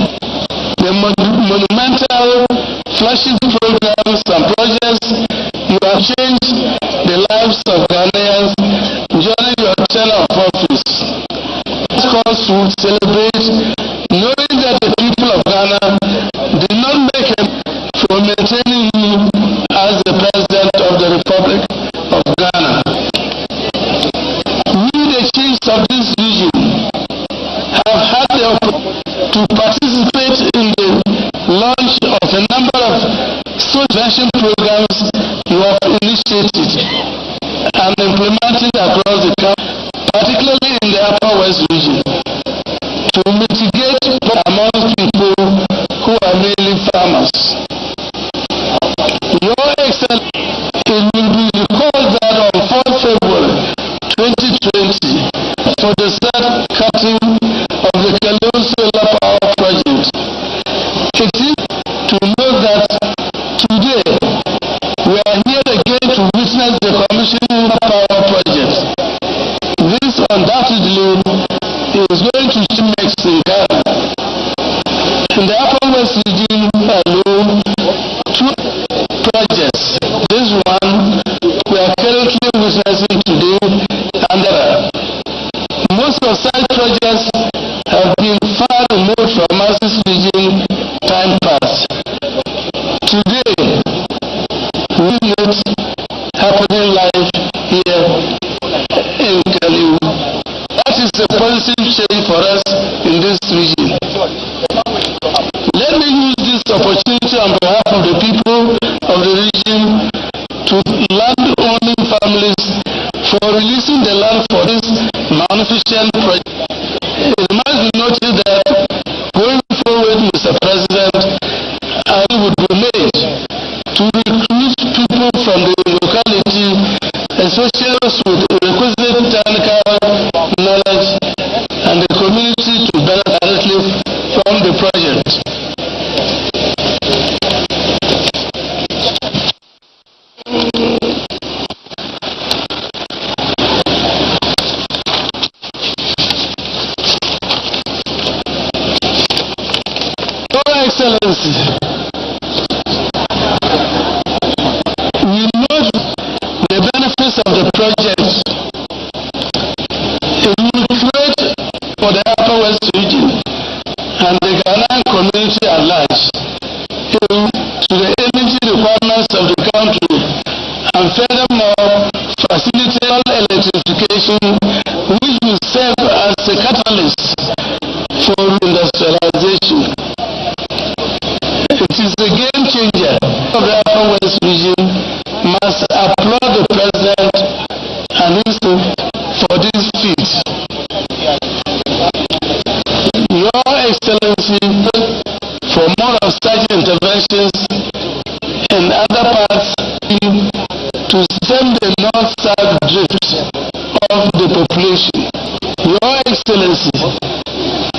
the monumental flagship programs and projects you have changed the lives of Ghanaians during your tenure of office. This cause to celebrate, knowing that the people of Ghana did not make it for maintaining you as the President of the Republic of Ghana. We, the chiefs of this region, have had the opportunity to participate in the launch of a number of social programs you have initiated and implemented across the country, particularly in the Upper West region, to mitigate among people who are mainly farmers. Your Excellency, it will be recalled that on 4th February 2020, for the start cutting of the Kaleo Solar Power Project, it is to note that today we are here again to witness the commissioning of power project. This undoubtedly is going to change in Ghana. In the Upper West region alone, 2 projects. This one we are currently witnessing today, and most of such projects have been far removed from us this region time past. Today, we note happening live here in Kaleo. That is a positive change for us in this region. Let me use this opportunity on behalf of the people of the region to land-owning families for releasing the land for this magnificent project. It must be noted that going forward, Mr. President, I would be made to recruit people from the locality, especially with requisite technical knowledge, and the community to benefit directly from the project. Your Excellency, we know the benefits of the project. It will create for the Upper West region and the Ghanaian community at large to the energy requirements of the country, and furthermore facilitate electrification, which will serve as a catalyst for industrialization. It is a game changer of the Upper West region. Must applaud the President and his team for this feat. Your Excellency, for more of such interventions in other parts to stem the north-south drift of the population. Your Excellency,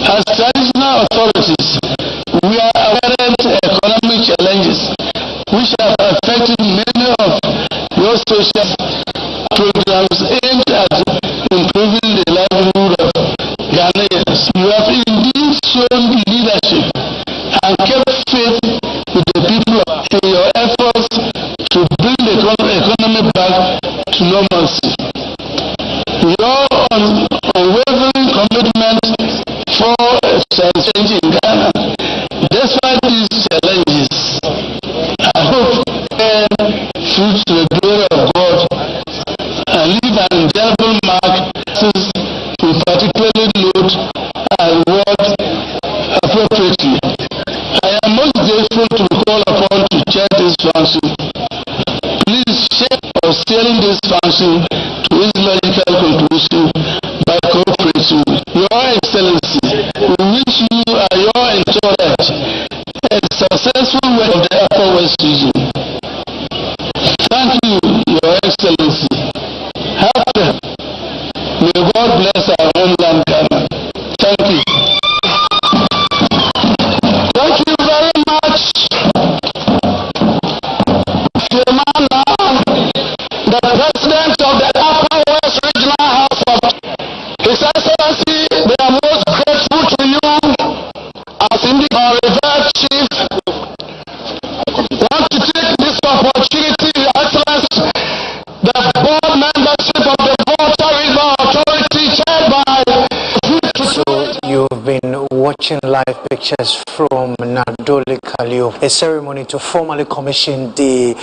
as traditional authorities, we are aware of economic challenges which have affected many of your social programs aimed at improving the livelihood of Ghanaians. You have indeed shown leadership and kept faith with the people in your efforts to bring the economy back to normalcy. Your unwavering commitment for change in Ghana, despite these challenges, I hope fruits to the glory of God and leave an indelible mark we particularly note and reward appropriately. I am most grateful to be called upon to chair this function. Please share or steering this function to its logical conclusion by cooperating. Your Excellency, we wish you and your entourage a successful work of the Upper West region. Thank you, Your Excellency. May God bless our homeland, Ghana. Thank you. Thank you very much. The President of the Upper West Regional House of His Excellency, we are most grateful to you as indeed our revered chief. Want to take this opportunity, Your Excellency, the board membership of the Volta River Authority chaired by. So you've been watching live pictures from Nadoli Kalio, a ceremony to formally commission the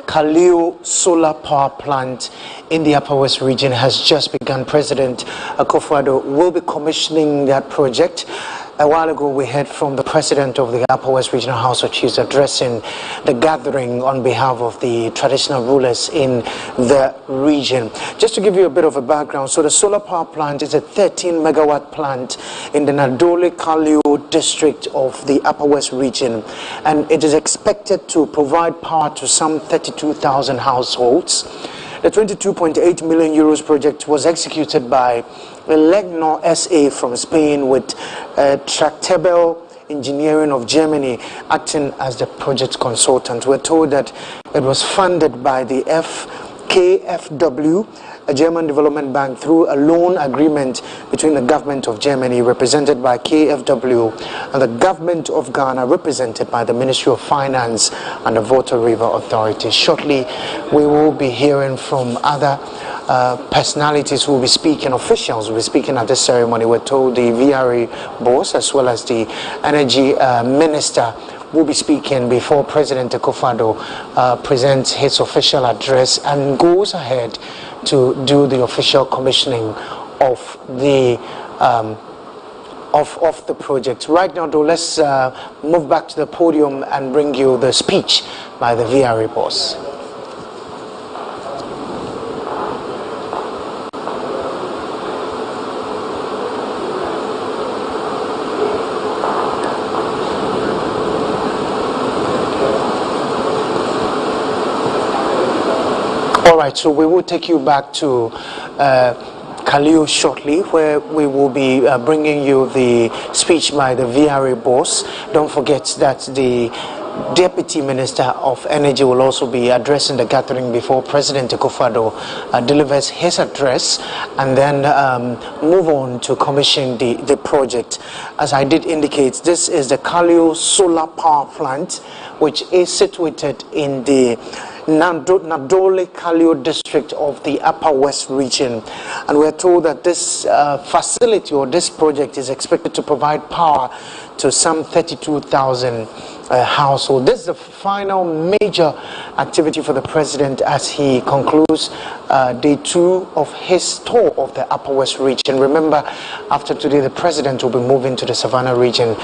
Kalio solar power plant in the Upper West region has just begun. President Akufo-Addo will be commissioning that project. A while ago, we heard from the president of the Upper West Regional House of Chiefs addressing the gathering on behalf of the traditional rulers in the region. Just to give you a bit of a background, so the solar power plant is a 13-megawatt plant in the Nadoli Kalio district of the Upper West region, and it is expected to provide power to some 32,000 households. The 22.8 million euros project was executed by Legno SA from Spain with Tractable Engineering of Germany acting as the project consultant. We're told that it was funded by the KfW, a German development bank, through a loan agreement between the government of Germany, represented by KfW, and the government of Ghana, represented by the Ministry of Finance and the Volta River Authority. Shortly, we will be hearing from other personalities who will be speaking, officials who will be speaking at this ceremony. We're told the VRA boss as well as the energy minister will be speaking before President Akufo-Addo presents his official address and goes ahead to do the official commissioning of the of the project. Right now, though, let's move back to the podium and bring you the speech by the VRA boss. All right, so we will take you back to Kalio shortly, where we will be bringing you the speech by the VRA boss. Don't forget that the Deputy Minister of Energy will also be addressing the gathering before President Akufo-Addo delivers his address, and then move on to commission the project. As I did indicate, this is the Kalio Solar Power Plant, which is situated in the Nadole Kalio district of the Upper West region, and we are told that this facility or this project is expected to provide power to some 32,000 households. This is the final major activity for the president as he concludes day 2 of his tour of the Upper West region. Remember, after today, the president will be moving to the Savannah region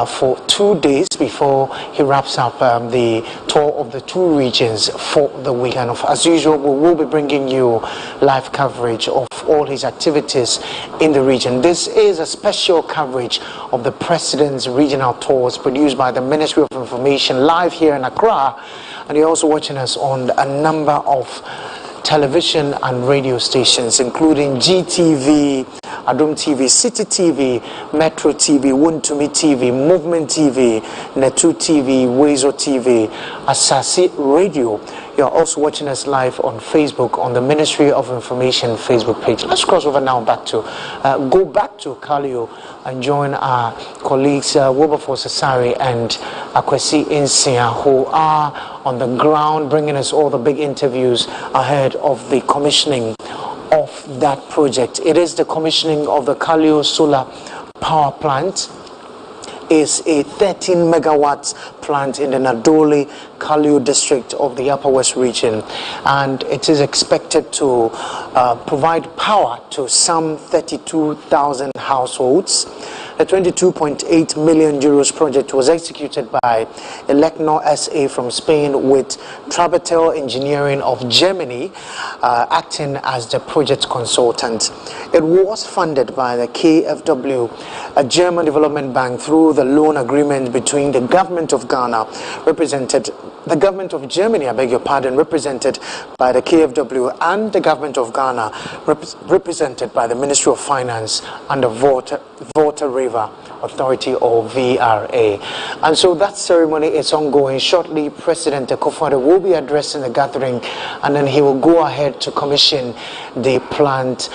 for 2 days before he wraps up the tour of the 2 regions for the weekend. As usual, we will be bringing you live coverage of all his activities in the region. This is a special coverage of the president's regional tours produced by the Ministry of Information live here in Accra, and you're also watching us on a number of television and radio stations, including GTV, Adom TV, City TV, Metro TV, Wuntumi TV, Movement TV, Netu TV, Wezo TV, Asasi Radio. You're also watching us live on Facebook on the Ministry of Information Facebook page. Let's cross over now go back to Kalio and join our colleagues Wilberforce Asari and Akwesi Insia, who are on the ground bringing us all the big interviews ahead of the commissioning of that project. It is the commissioning of the Kalio Solar Power Plant. Is a 13 megawatts plant in the Nadole Kalio district of the Upper West region, and it is expected to provide power to some 32,000 households. The 22.8 million euros project was executed by Elecnor SA from Spain, with Trabatel Engineering of Germany acting as the project consultant. It was funded by the KfW, a German development bank, through the loan agreement between the government of Ghana, the government of Germany, represented by the KfW, and the government of Ghana, represented by the Ministry of Finance and the Volta River Authority, or VRA. And so that ceremony is ongoing. Shortly, President Akufo-Addo will be addressing the gathering, and then he will go ahead to commission the plant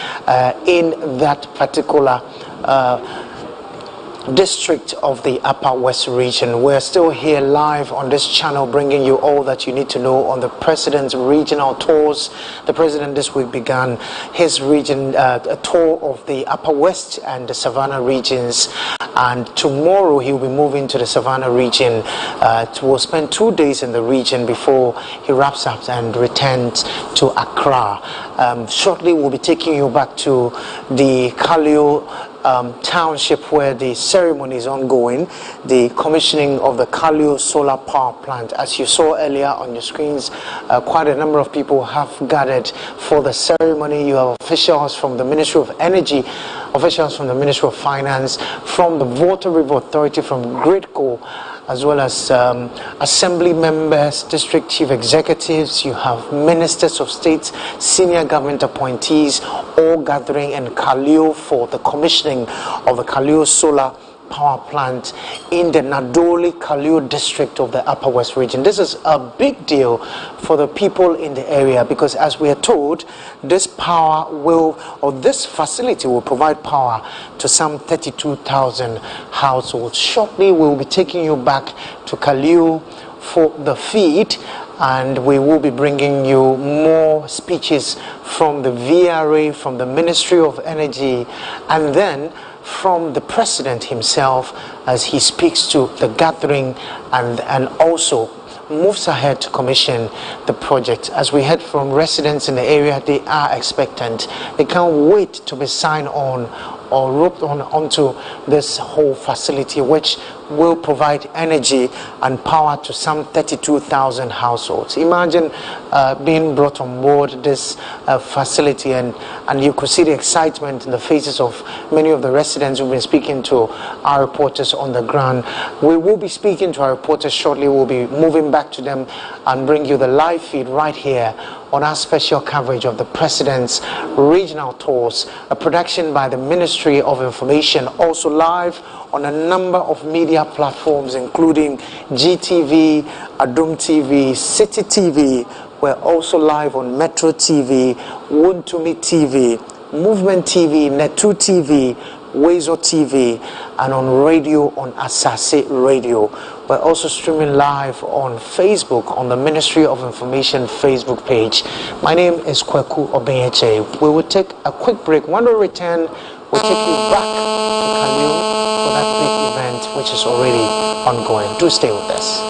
in that particular district of the Upper West region. We're still here live on this channel, bringing you all that you need to know on the president's regional tours. The president this week began his region a tour of the Upper West and the Savannah regions, and tomorrow he will be moving to the Savannah region. Will spend 2 days in the region before he wraps up and returns to Accra. Shortly we'll be taking you back to the Kalio township, where the ceremony is ongoing, the commissioning of the Kalio Solar Power Plant. As you saw earlier on your screens, quite a number of people have gathered for the ceremony. You have officials from the Ministry of Energy, officials from the Ministry of Finance, from the Volta River Authority, from GridCo, as well as assembly members, district chief executives. You have ministers of state, senior government appointees, all gathering in Kalio for the commissioning of the Kalio Solar Power Plant in the Nadole Kalio district of the Upper West region. This is a big deal for the people in the area, because as we are told, this this facility will provide power to some 32,000 households. Shortly we'll be taking you back to Kalio for the feed, and we will be bringing you more speeches from the VRA, from the Ministry of Energy, and then from the president himself as he speaks to the gathering, and also moves ahead to commission the project. As we heard from residents in the area, they are expectant. They can't wait to be signed on or roped onto this whole facility, which will provide energy and power to some 32,000 households. Imagine being brought on board this facility, and you could see the excitement in the faces of many of the residents who've been speaking to our reporters on the ground. We will be speaking to our reporters shortly. We'll be moving back to them and bring you the live feed right here on our special coverage of the President's regional tours, a production by the Ministry of Information, also live on a number of media platforms, including GTV, Adum TV, City TV. We're also live on Metro TV, Wuntumi TV, Movement TV, Netu TV, Wezo TV, and on radio on Asase Radio. We're also streaming live on Facebook on the Ministry of Information Facebook page. My name is Kweku Obenyeche. We will take a quick break. When we return, we'll take you back to Kalio for that big event which is already ongoing. Do stay with us.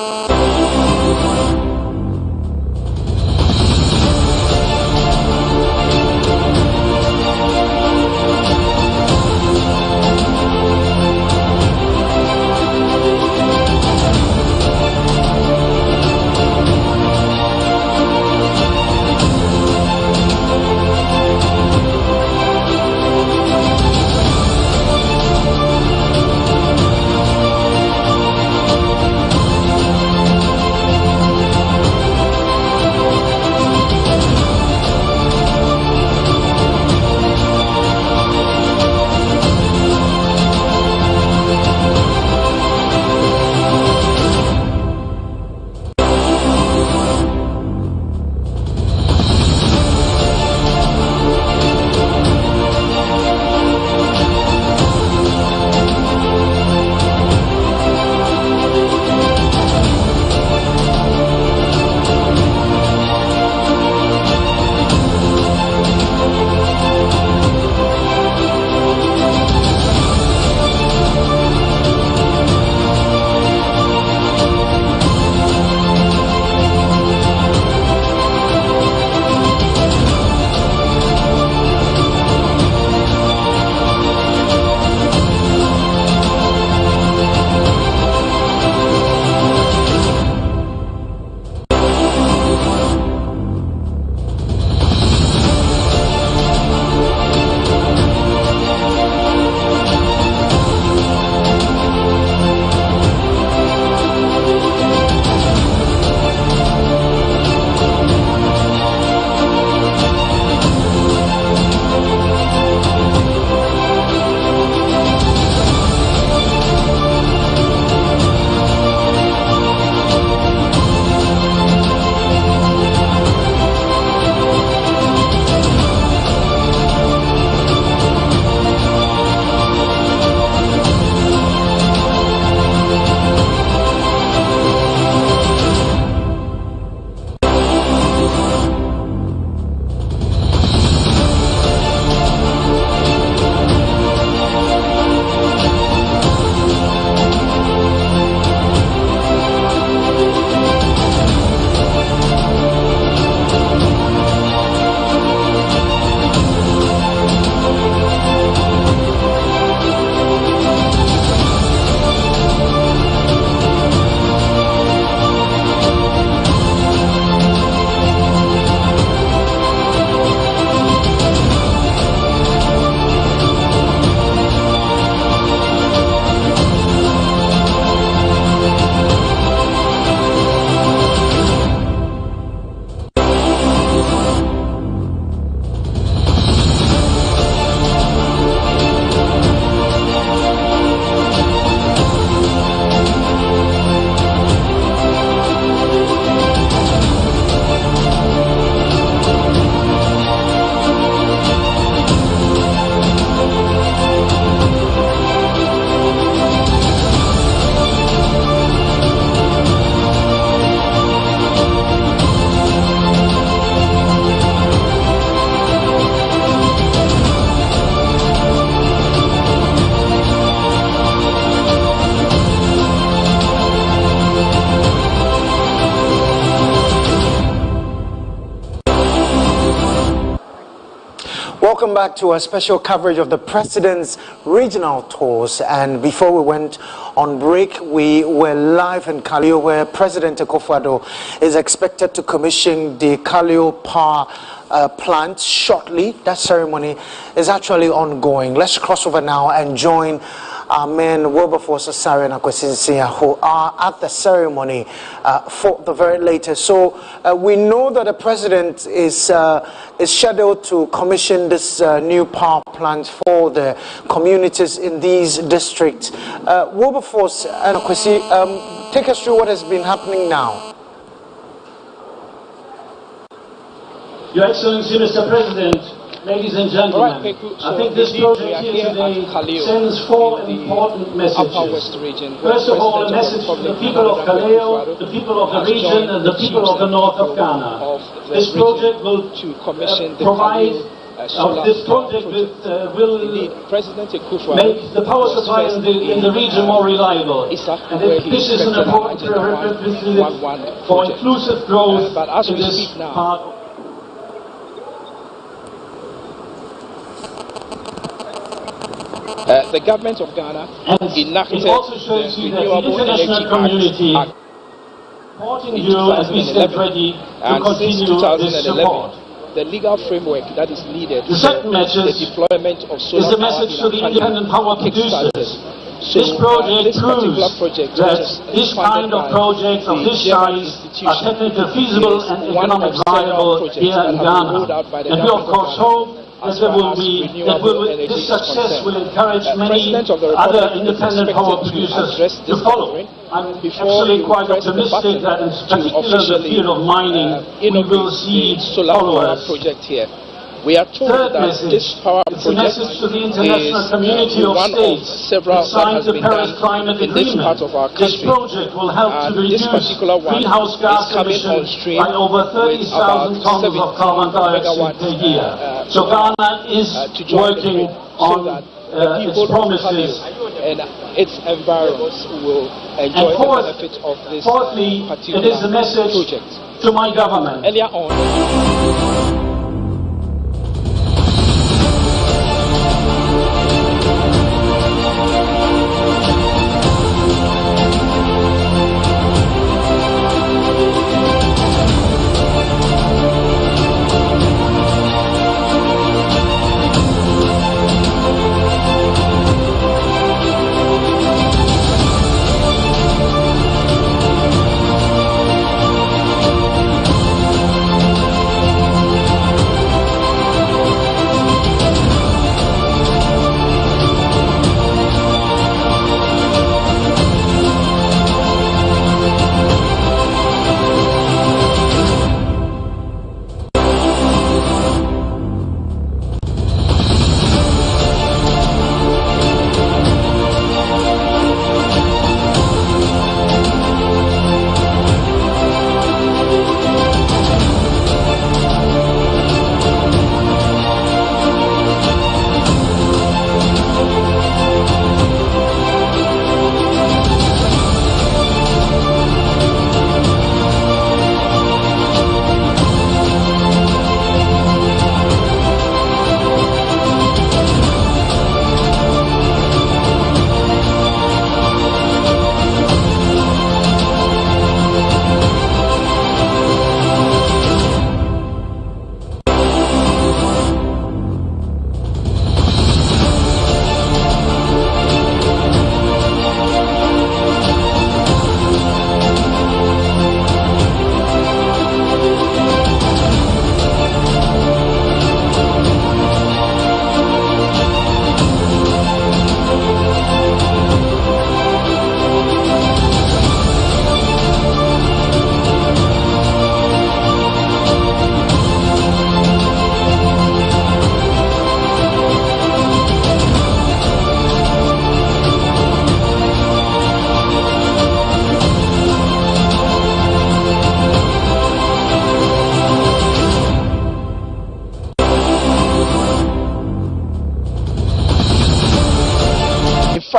Welcome back to our special coverage of the President's regional tours. And before we went on break, we were live in Kalio, where President Akufo-Addo is expected to commission the Kalio power plant shortly. That ceremony is actually ongoing. Let's cross over now and join our men Wilberforce Asare and Akwesinsia, who are at the ceremony for the very latest. So we know that the President is scheduled to commission this new power plant for the communities in these districts. Wilberforce and Akwesi, take us through what has been happening now. Your Excellency, Mr. President, ladies and gentlemen, I think this project here today sends four important messages. First of all, a message to the people of Kaleo, the people of the region, and the people of the north of Ghana. This project will provide. This project will make the power supply in the region more reliable. And this is an important prerequisite for inclusive growth in this part. The government of Ghana enacted the Renewable Energy Act in 2011, and since 2011, the legal framework that is needed for the deployment of solar power in our country kickstarted. So this project that this kind of projects of this size are technically feasible and economic viable here in Ghana. And we of course hope that this success will encourage many other independent power producers to follow. I'm actually quite optimistic that in particular the field of mining we will see followers. Project here. We are told that this power project to the international community of one states of several that has been done in this part of our country. This project will help to reduce this particular one greenhouse gas emissions by over 30,000 tons of carbon dioxide per year. So Ghana is working on its promises. And its environs will enjoy the benefits of this particular it is a message project. To my government. Earlier on.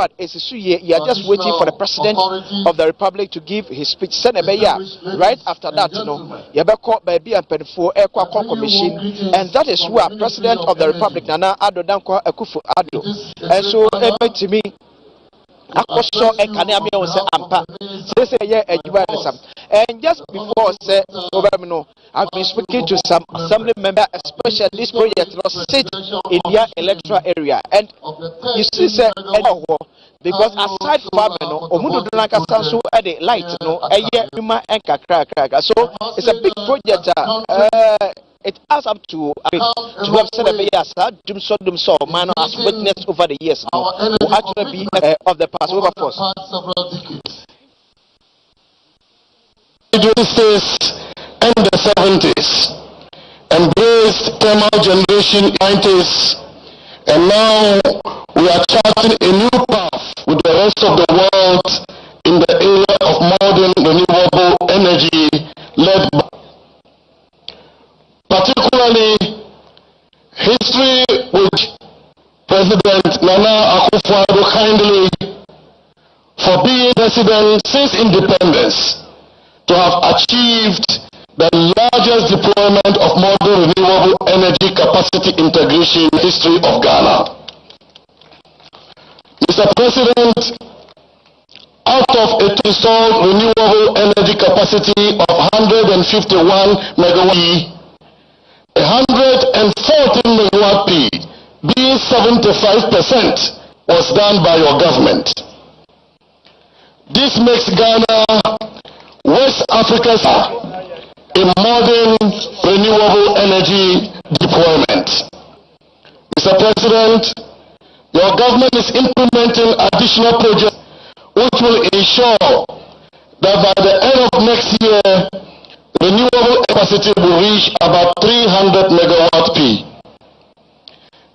crowd is you are just waiting for the president of the republic to give his speech. Right after that, you better call baby and penfo commission, and that is where president of the republic Nana Addo Dankwa Akufo-Addo. And so to me, Akoso Ekane Ame say ampa. Say yeah Jaguar. And just before say I've been speaking to some assembly members, especially this project was sit in their electoral area. And you see say because aside from Omudu Dunaka Sansu at the light, Yuma and Kakra. So it's a big project. It adds up to have said Dumso man as witness over the years will actually be of the past over force. In the 70s, embraced thermal generation in the 90s, and now we are charting a new path with the rest of the world in the area of modern renewable energy led by particularly history which President Nana Akufo-Addo kindly for being president since independence to have achieved the largest deployment of modern renewable energy capacity integration in the history of Ghana. Mr. President, out of a installed renewable energy capacity of 151 megawatt, 114 megawatt P, being 75%, was done by your government. This makes Ghana West Africa's in modern renewable energy deployment. Mr. President, your government is implementing additional projects which will ensure that by the end of next year, renewable capacity will reach about 300 megawatt P.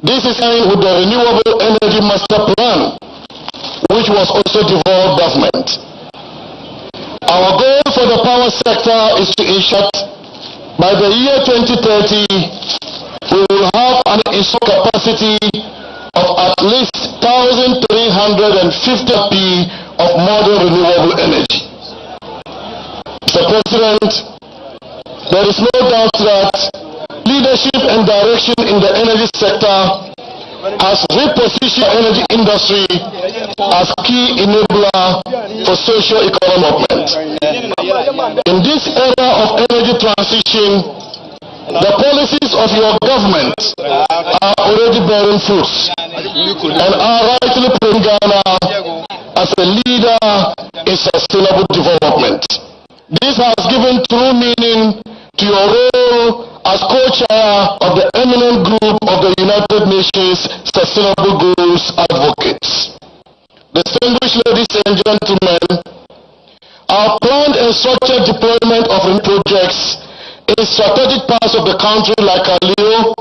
This is in line with the Renewable Energy Master Plan, which was also devolved government. Our goal for the power sector is to ensure by the year 2030, we will have an installed capacity of at least 1,350 P of modern renewable energy. Mr. President, there is no doubt that leadership and direction in the energy sector has repositioned the energy industry as key enabler for socio-economic development. In this era of energy transition, the policies of your government are already bearing fruits and are rightly putting Ghana as a leader in sustainable development. This has given true meaning to your role as co-chair of the eminent group of the United Nations Sustainable Goals Advocates. Distinguished ladies and gentlemen, our planned and structured deployment of projects in strategic parts of the country like Kalio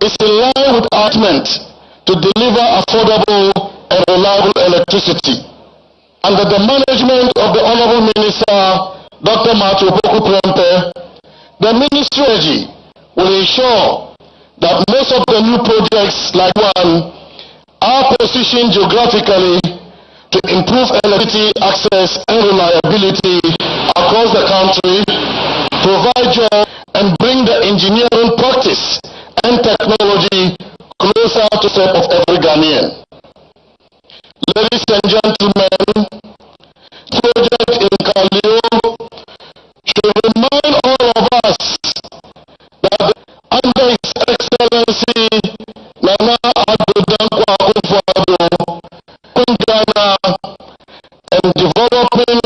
is in line with our commitment to deliver affordable and reliable electricity. Under the management of the Honorable Minister, Dr. Matthew Boku-Prempeh, the Ministry will ensure that most of the new projects like one are positioned geographically to improve electricity access and reliability across the country, provide jobs, and bring the engineering practice and technology closer to the step of every Ghanaian. Ladies and gentlemen, project in Kalio should remind all of us that under His Excellency Nana Addo Dankwa Akufo-Addo, Ghana and developing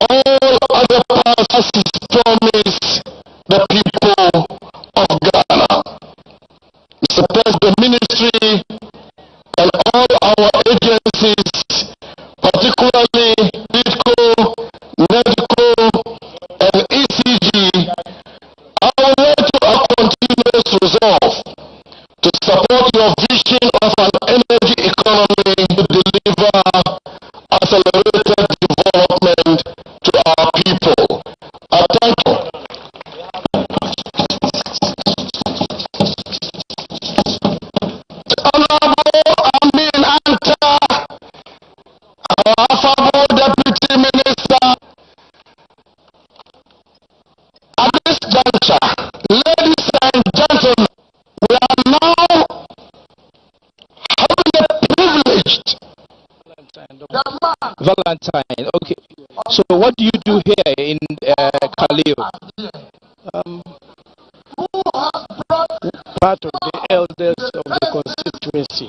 all other parts as His promise the people of Ghana. Mr. President, the ministry and all our agencies, particularly NIDCO, NEDCO, and ECG, I would like to have continuous resolve to support your vision of an energy economy to deliver accelerated development to our people. I thank you. Honorable Amin Anta. Valentine. Okay. So what do you do here in Kaleo? Part of the elders of the constituency.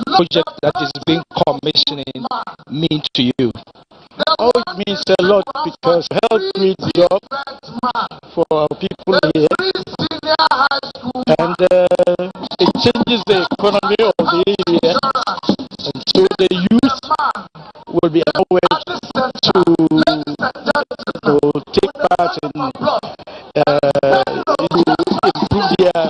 Project that is being commissioning mean to you? Oh, it means a lot because help creates job for our people here, and it changes the economy of the area, and so the youth will be empowered to take part in improve their.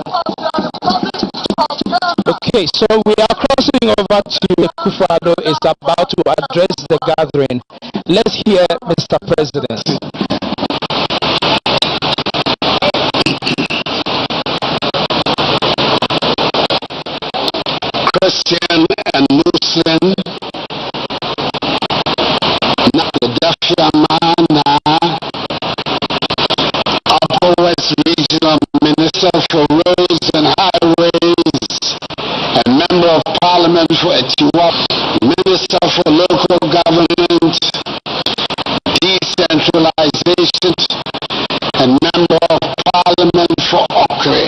Okay, so we are crossing over to Kufado is about to address the gathering. Let's hear Mr. President. Christian and Muslim, Upper West Regional Minister for Roads and Highways, and Member of Parliament for Etiwap, Minister for Local Government, Decentralization, and Member of Parliament for Okre,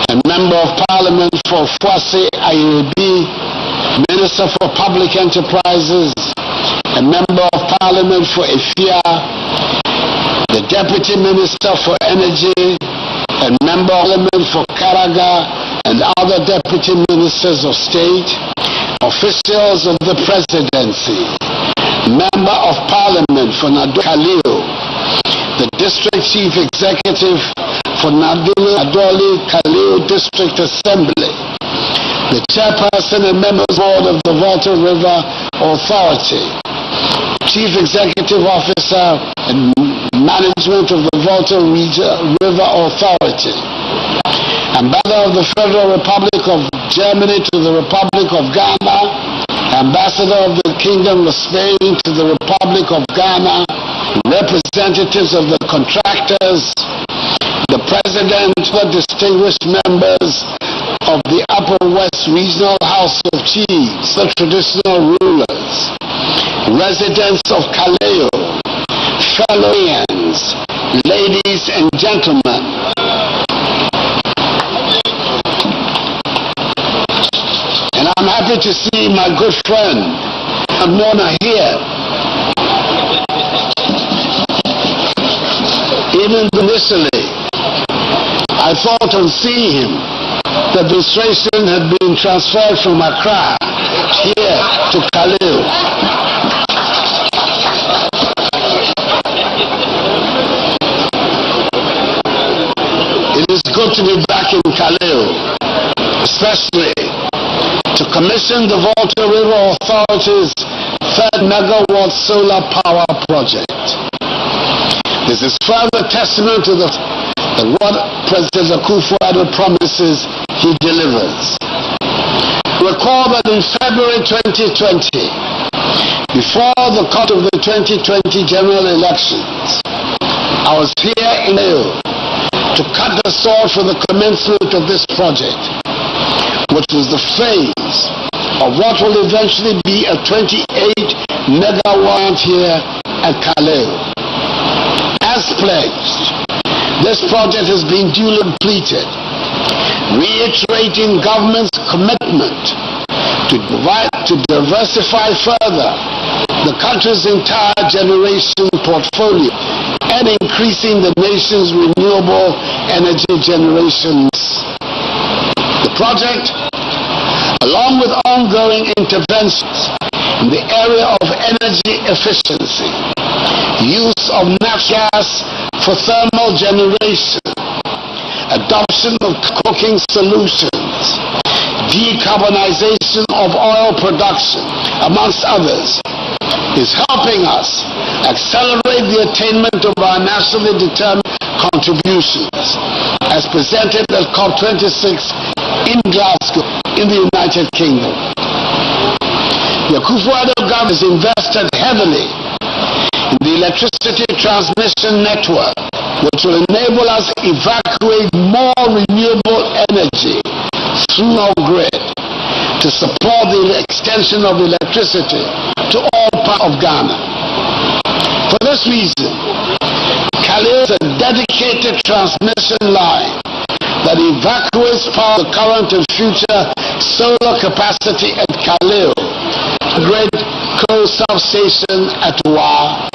and Member of Parliament for Fwase Ayebi, Minister for Public Enterprises, and Member of Parliament for Ifia, the Deputy Minister for Energy, and Member of Parliament for Karaga, and other Deputy Ministers of State, officials of the Presidency, Member of Parliament for Kaleo, the District Chief Executive for Adoli Kaleo District Assembly, the Chairperson and Members Board of the Volta River Authority, Chief Executive Officer and Management of the Volta River Authority, Ambassador of the Federal Republic of Germany to the Republic of Ghana, Ambassador of the Kingdom of Spain to the Republic of Ghana, representatives of the contractors, the President, the distinguished members of the Upper West Regional House of Chiefs, the traditional rulers, residents of Kaleo, fellow Indians, ladies and gentlemen. And I'm happy to see my good friend Mona here. Even initially, I thought on seeing him, the administration had been transferred from Accra here to Kaleo. It is good to be back in Kaleo, especially to commission the Volta River Authority's 3rd megawatt solar power project. This is further testament to what President Akufo-Addo promises he delivers. Recall that in February 2020, before the cut of the 2020 general elections, I was here in Kaleo to cut the sword for the commencement of this project, which was the phase of what will eventually be a 28 megawatt here at Kaleo. As pledged, this project has been duly completed, reiterating government's commitment to diversify further the country's entire generation portfolio and increasing the nation's renewable energy generations. The project, along with ongoing interventions in the area of energy efficiency, use of natural gas for thermal generation, adoption of cooking solutions, decarbonization of oil production, amongst others, is helping us accelerate the attainment of our nationally determined contributions as presented at COP26 in Glasgow in the United Kingdom. The Akufo-Addo government has invested heavily in the electricity transmission network, which will enable us to evacuate more renewable energy through our grid to support the extension of electricity to all parts of Ghana. For this reason, Kaleo is a dedicated transmission line that evacuates power to current and future solar capacity at Kaleo, grid co-substation at Wa.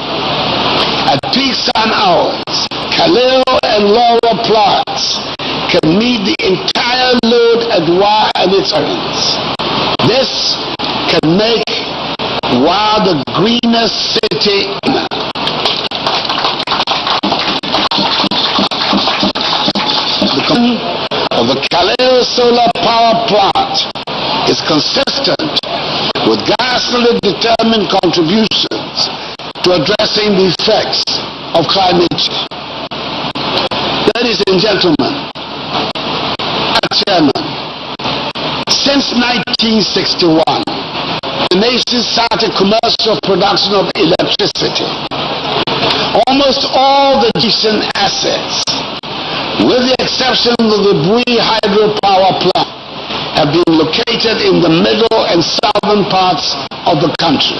At peak sun hours, Kaleo and Laura plants can meet the entire load at Wa and its origins. This can make Wa the greenest city in Ghana. Of the Kaleo solar power plant is consistent with Ghana's determined contributions to addressing the effects of climate change. Ladies and gentlemen, Chairman, since 1961, the nation started commercial production of electricity. Almost all the nation assets, with the exception of the Bui hydropower plant, have been located in the middle and southern parts of the country.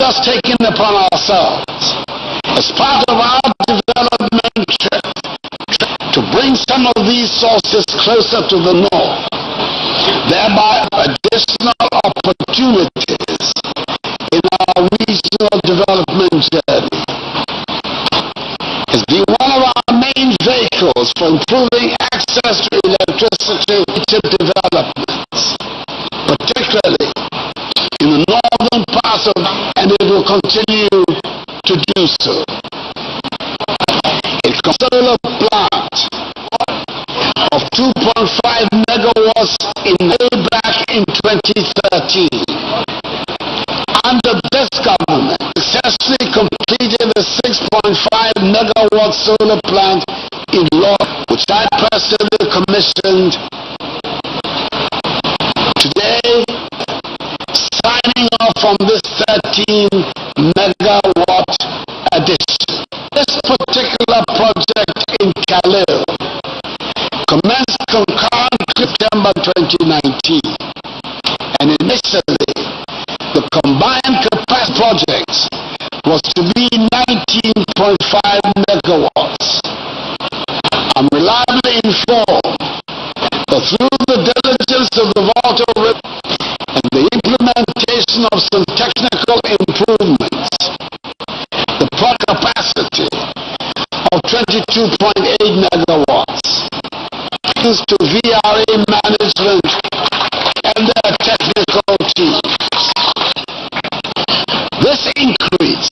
Thus taken upon ourselves, as part of our development trip, to bring some of these sources closer to the north, thereby additional opportunities in our regional development journey. Has been one of our main vehicles for improving access to electricity developments, particularly in the northern parts of, and it will continue to do so. A solar plant of 2.5 megawatts in back in 2013. Under this government, successfully completed a 6.5 megawatt solar plant in Law, which I personally commissioned. Today, signing off on this 13 megawatt addition. This particular project in Kaleo commenced concurrent September 2019, and initially the combined capacity projects was to be 19.5 megawatts. I'm reliably informed that through the diligence of the Volta River and the implementation of some technical improvements, the project capacity of 22.8 megawatts thanks to VRA management and their technical teams. This increase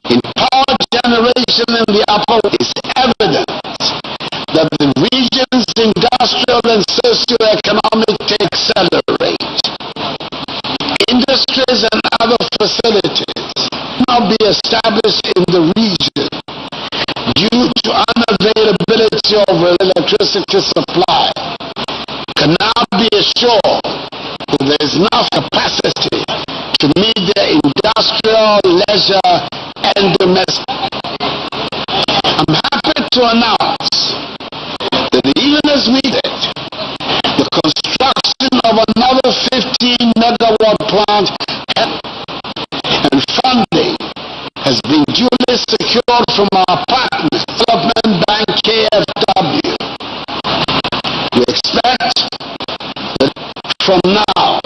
in power generation in the upper is evidence that the region's industrial and socio-economic accelerate. Industries and other facilities now be established in the region due to unavailability of electricity supply can now be assured that there is enough capacity to meet their industrial, leisure, and domestic. I'm happy to announce that even as we did, the construction of another 15 megawatt plant and funding has been duly secured from our partner, Development Bank KFW. We expect that from now,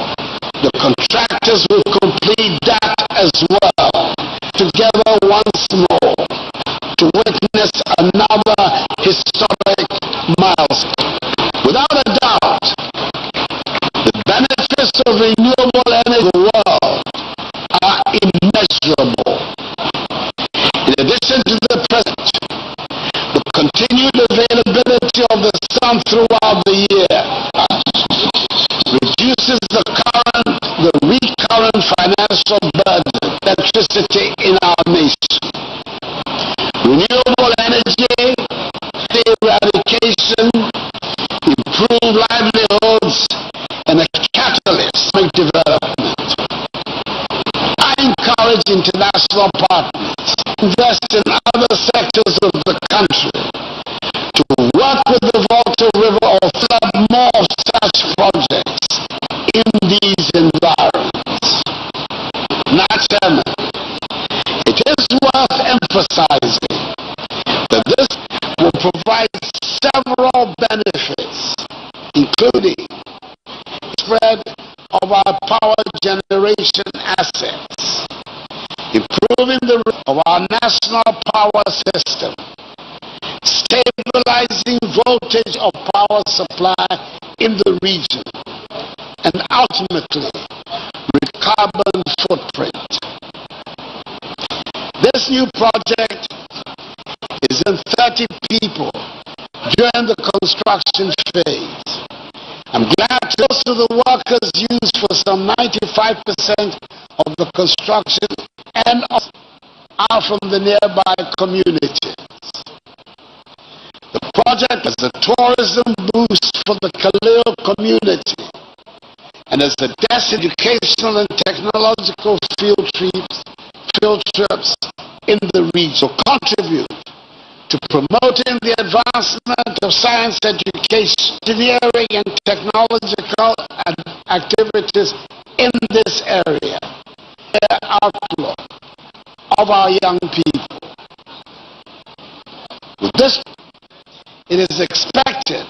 the contractors will complete that as well, together once more, to witness another historic milestone. Without a doubt, the benefits of renewable energy in the world are immeasurable. In addition to the present, the continued availability of the sun throughout the year reduces the recurrent financial burden of electricity in our nation. Renewable energy, eradication, improved livelihoods, and a catalyst for development. I encourage international partners to invest in other sectors of the country to work with the Volta River or flood more of such projects in these environments. Now, Chairman, it is worth emphasizing that this will provide several benefits, including spread of our power generation assets, improving the of our national power system, stabilizing voltage of power supply in the region, and ultimately carbon footprint. This new project is in 30 people during the construction phase. I'm glad most of the workers used for some 95% of the construction and are from the nearby communities. The project is a tourism boost for the Kaleo community and as a educational and technological field trips in the region contribute to promoting the advancement of science education, engineering and technological activities in this area, the outlook of our young people. With this, it is expected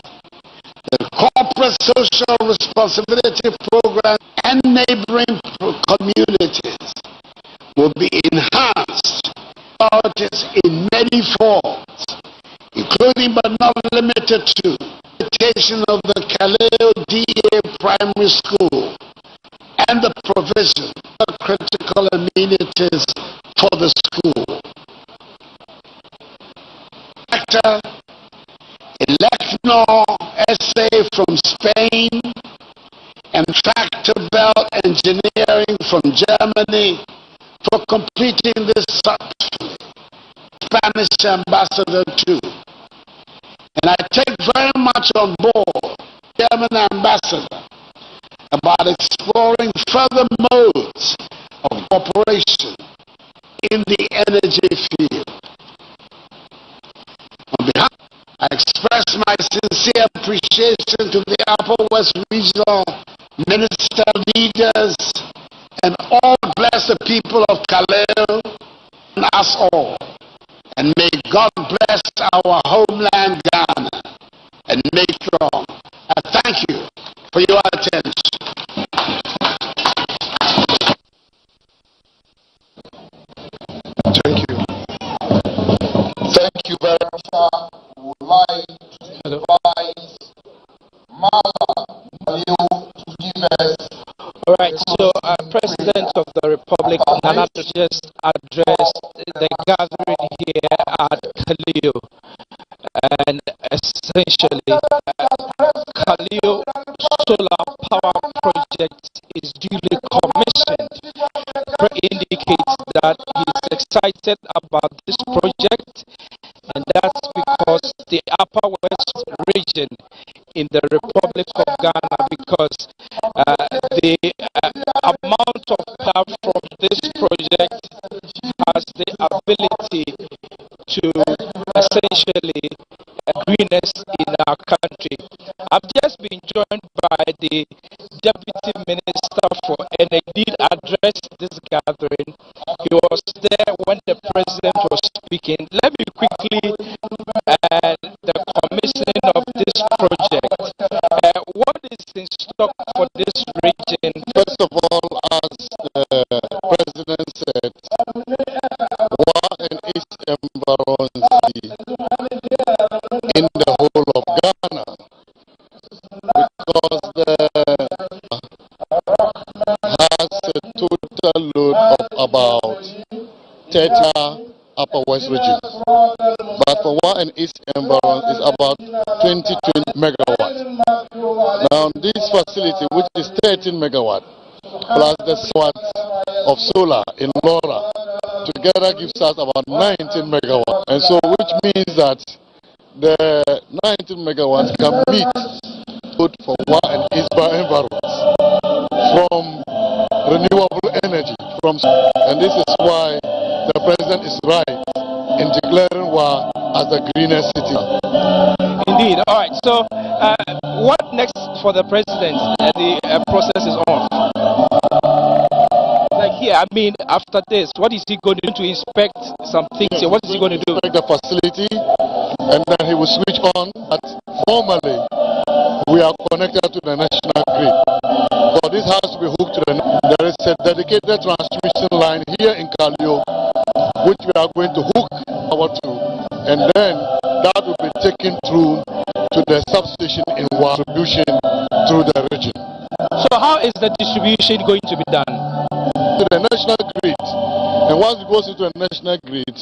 that corporate social responsibility programs and neighboring communities will be enhanced in many forms, including but not limited to education of the Kaleo DA Primary School and the provision of critical amenities for the school. Actor Elecno essay from Spain and Tractor Belt Engineering from Germany for completing this Spanish ambassador too. And I take very much on board German ambassador about exploring further modes of cooperation in the energy field. On behalf, I express my sincere appreciation to the Upper West Regional Minister leaders and all bless the people of Kaleo and us all. And may God bless our homeland Ghana and make strong. I thank you for your attention. Thank you. Thank you very much, sir. We would like to invite Mala Malio to give us. All right, so President of the Republic, Nana, just addressed the gathering here at Kaleo, and essentially, Kaleo Solar Power Project is duly commissioned. Indicates that he's excited about this project, and that's because the Upper West region in the Republic of Ghana, because the amount of power from this project has the ability to essentially greenness in our country. I've just been joined by the Deputy Minister for Energy. He did address this gathering. He was there when the President was speaking. Let me quickly the commissioning of this project. What is in stock for this region? First of all, as the President said, Wa and its environment in the whole of Ghana, because has a total load of about 30 Upper West region. But for Wa and its environment is about 20 megawatts. Now this facility, which is 13 megawatt, plus the watt of solar in Laura, together gives us about 19 megawatt. And so which means that the 19 megawatts can meet good for Wa and its environments from renewable energy. And this is why the President is right in declaring Wa as the greenest city. Indeed. All right. So what next for the President? The process is I mean, after this, what is he going to do to inspect some things here? What is he going to do? Inspect the facility, and then he will switch on. But formally, we are connected to the national grid. So this has to be hooked to there is a dedicated transmission line here in Kalio, which we are going to hook power to, and then that will be taken through to the substation in distribution through the region. So how is the distribution going to be done? To the national grid, and once it goes into the national grid,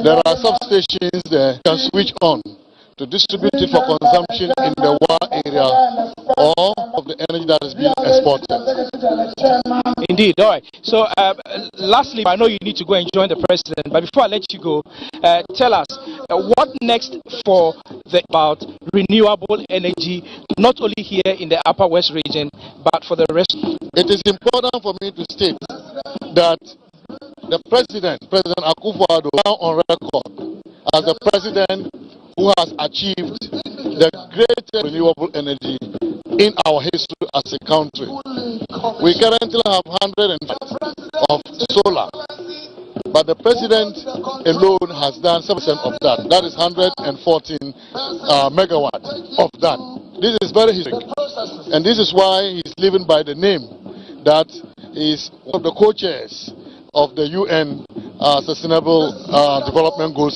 there are substations there can switch on to distribute it for consumption in the Wa area or of the energy that is being exported. Indeed, all right. So lastly, I know you need to go and join the president, but before I let you go, tell us what next for about renewable energy, not only here in the Upper West region, but for the rest. It is important for me to state that the President Akufo-Addo, now on record as the president who has achieved the greatest renewable energy in our history as a country. We currently have 100 of solar, but the president alone has done 7% of that. That is 114 megawatts of that. This is very historic, and this is why he's living by the name that is one of the co-chairs of the UN Sustainable Development Goals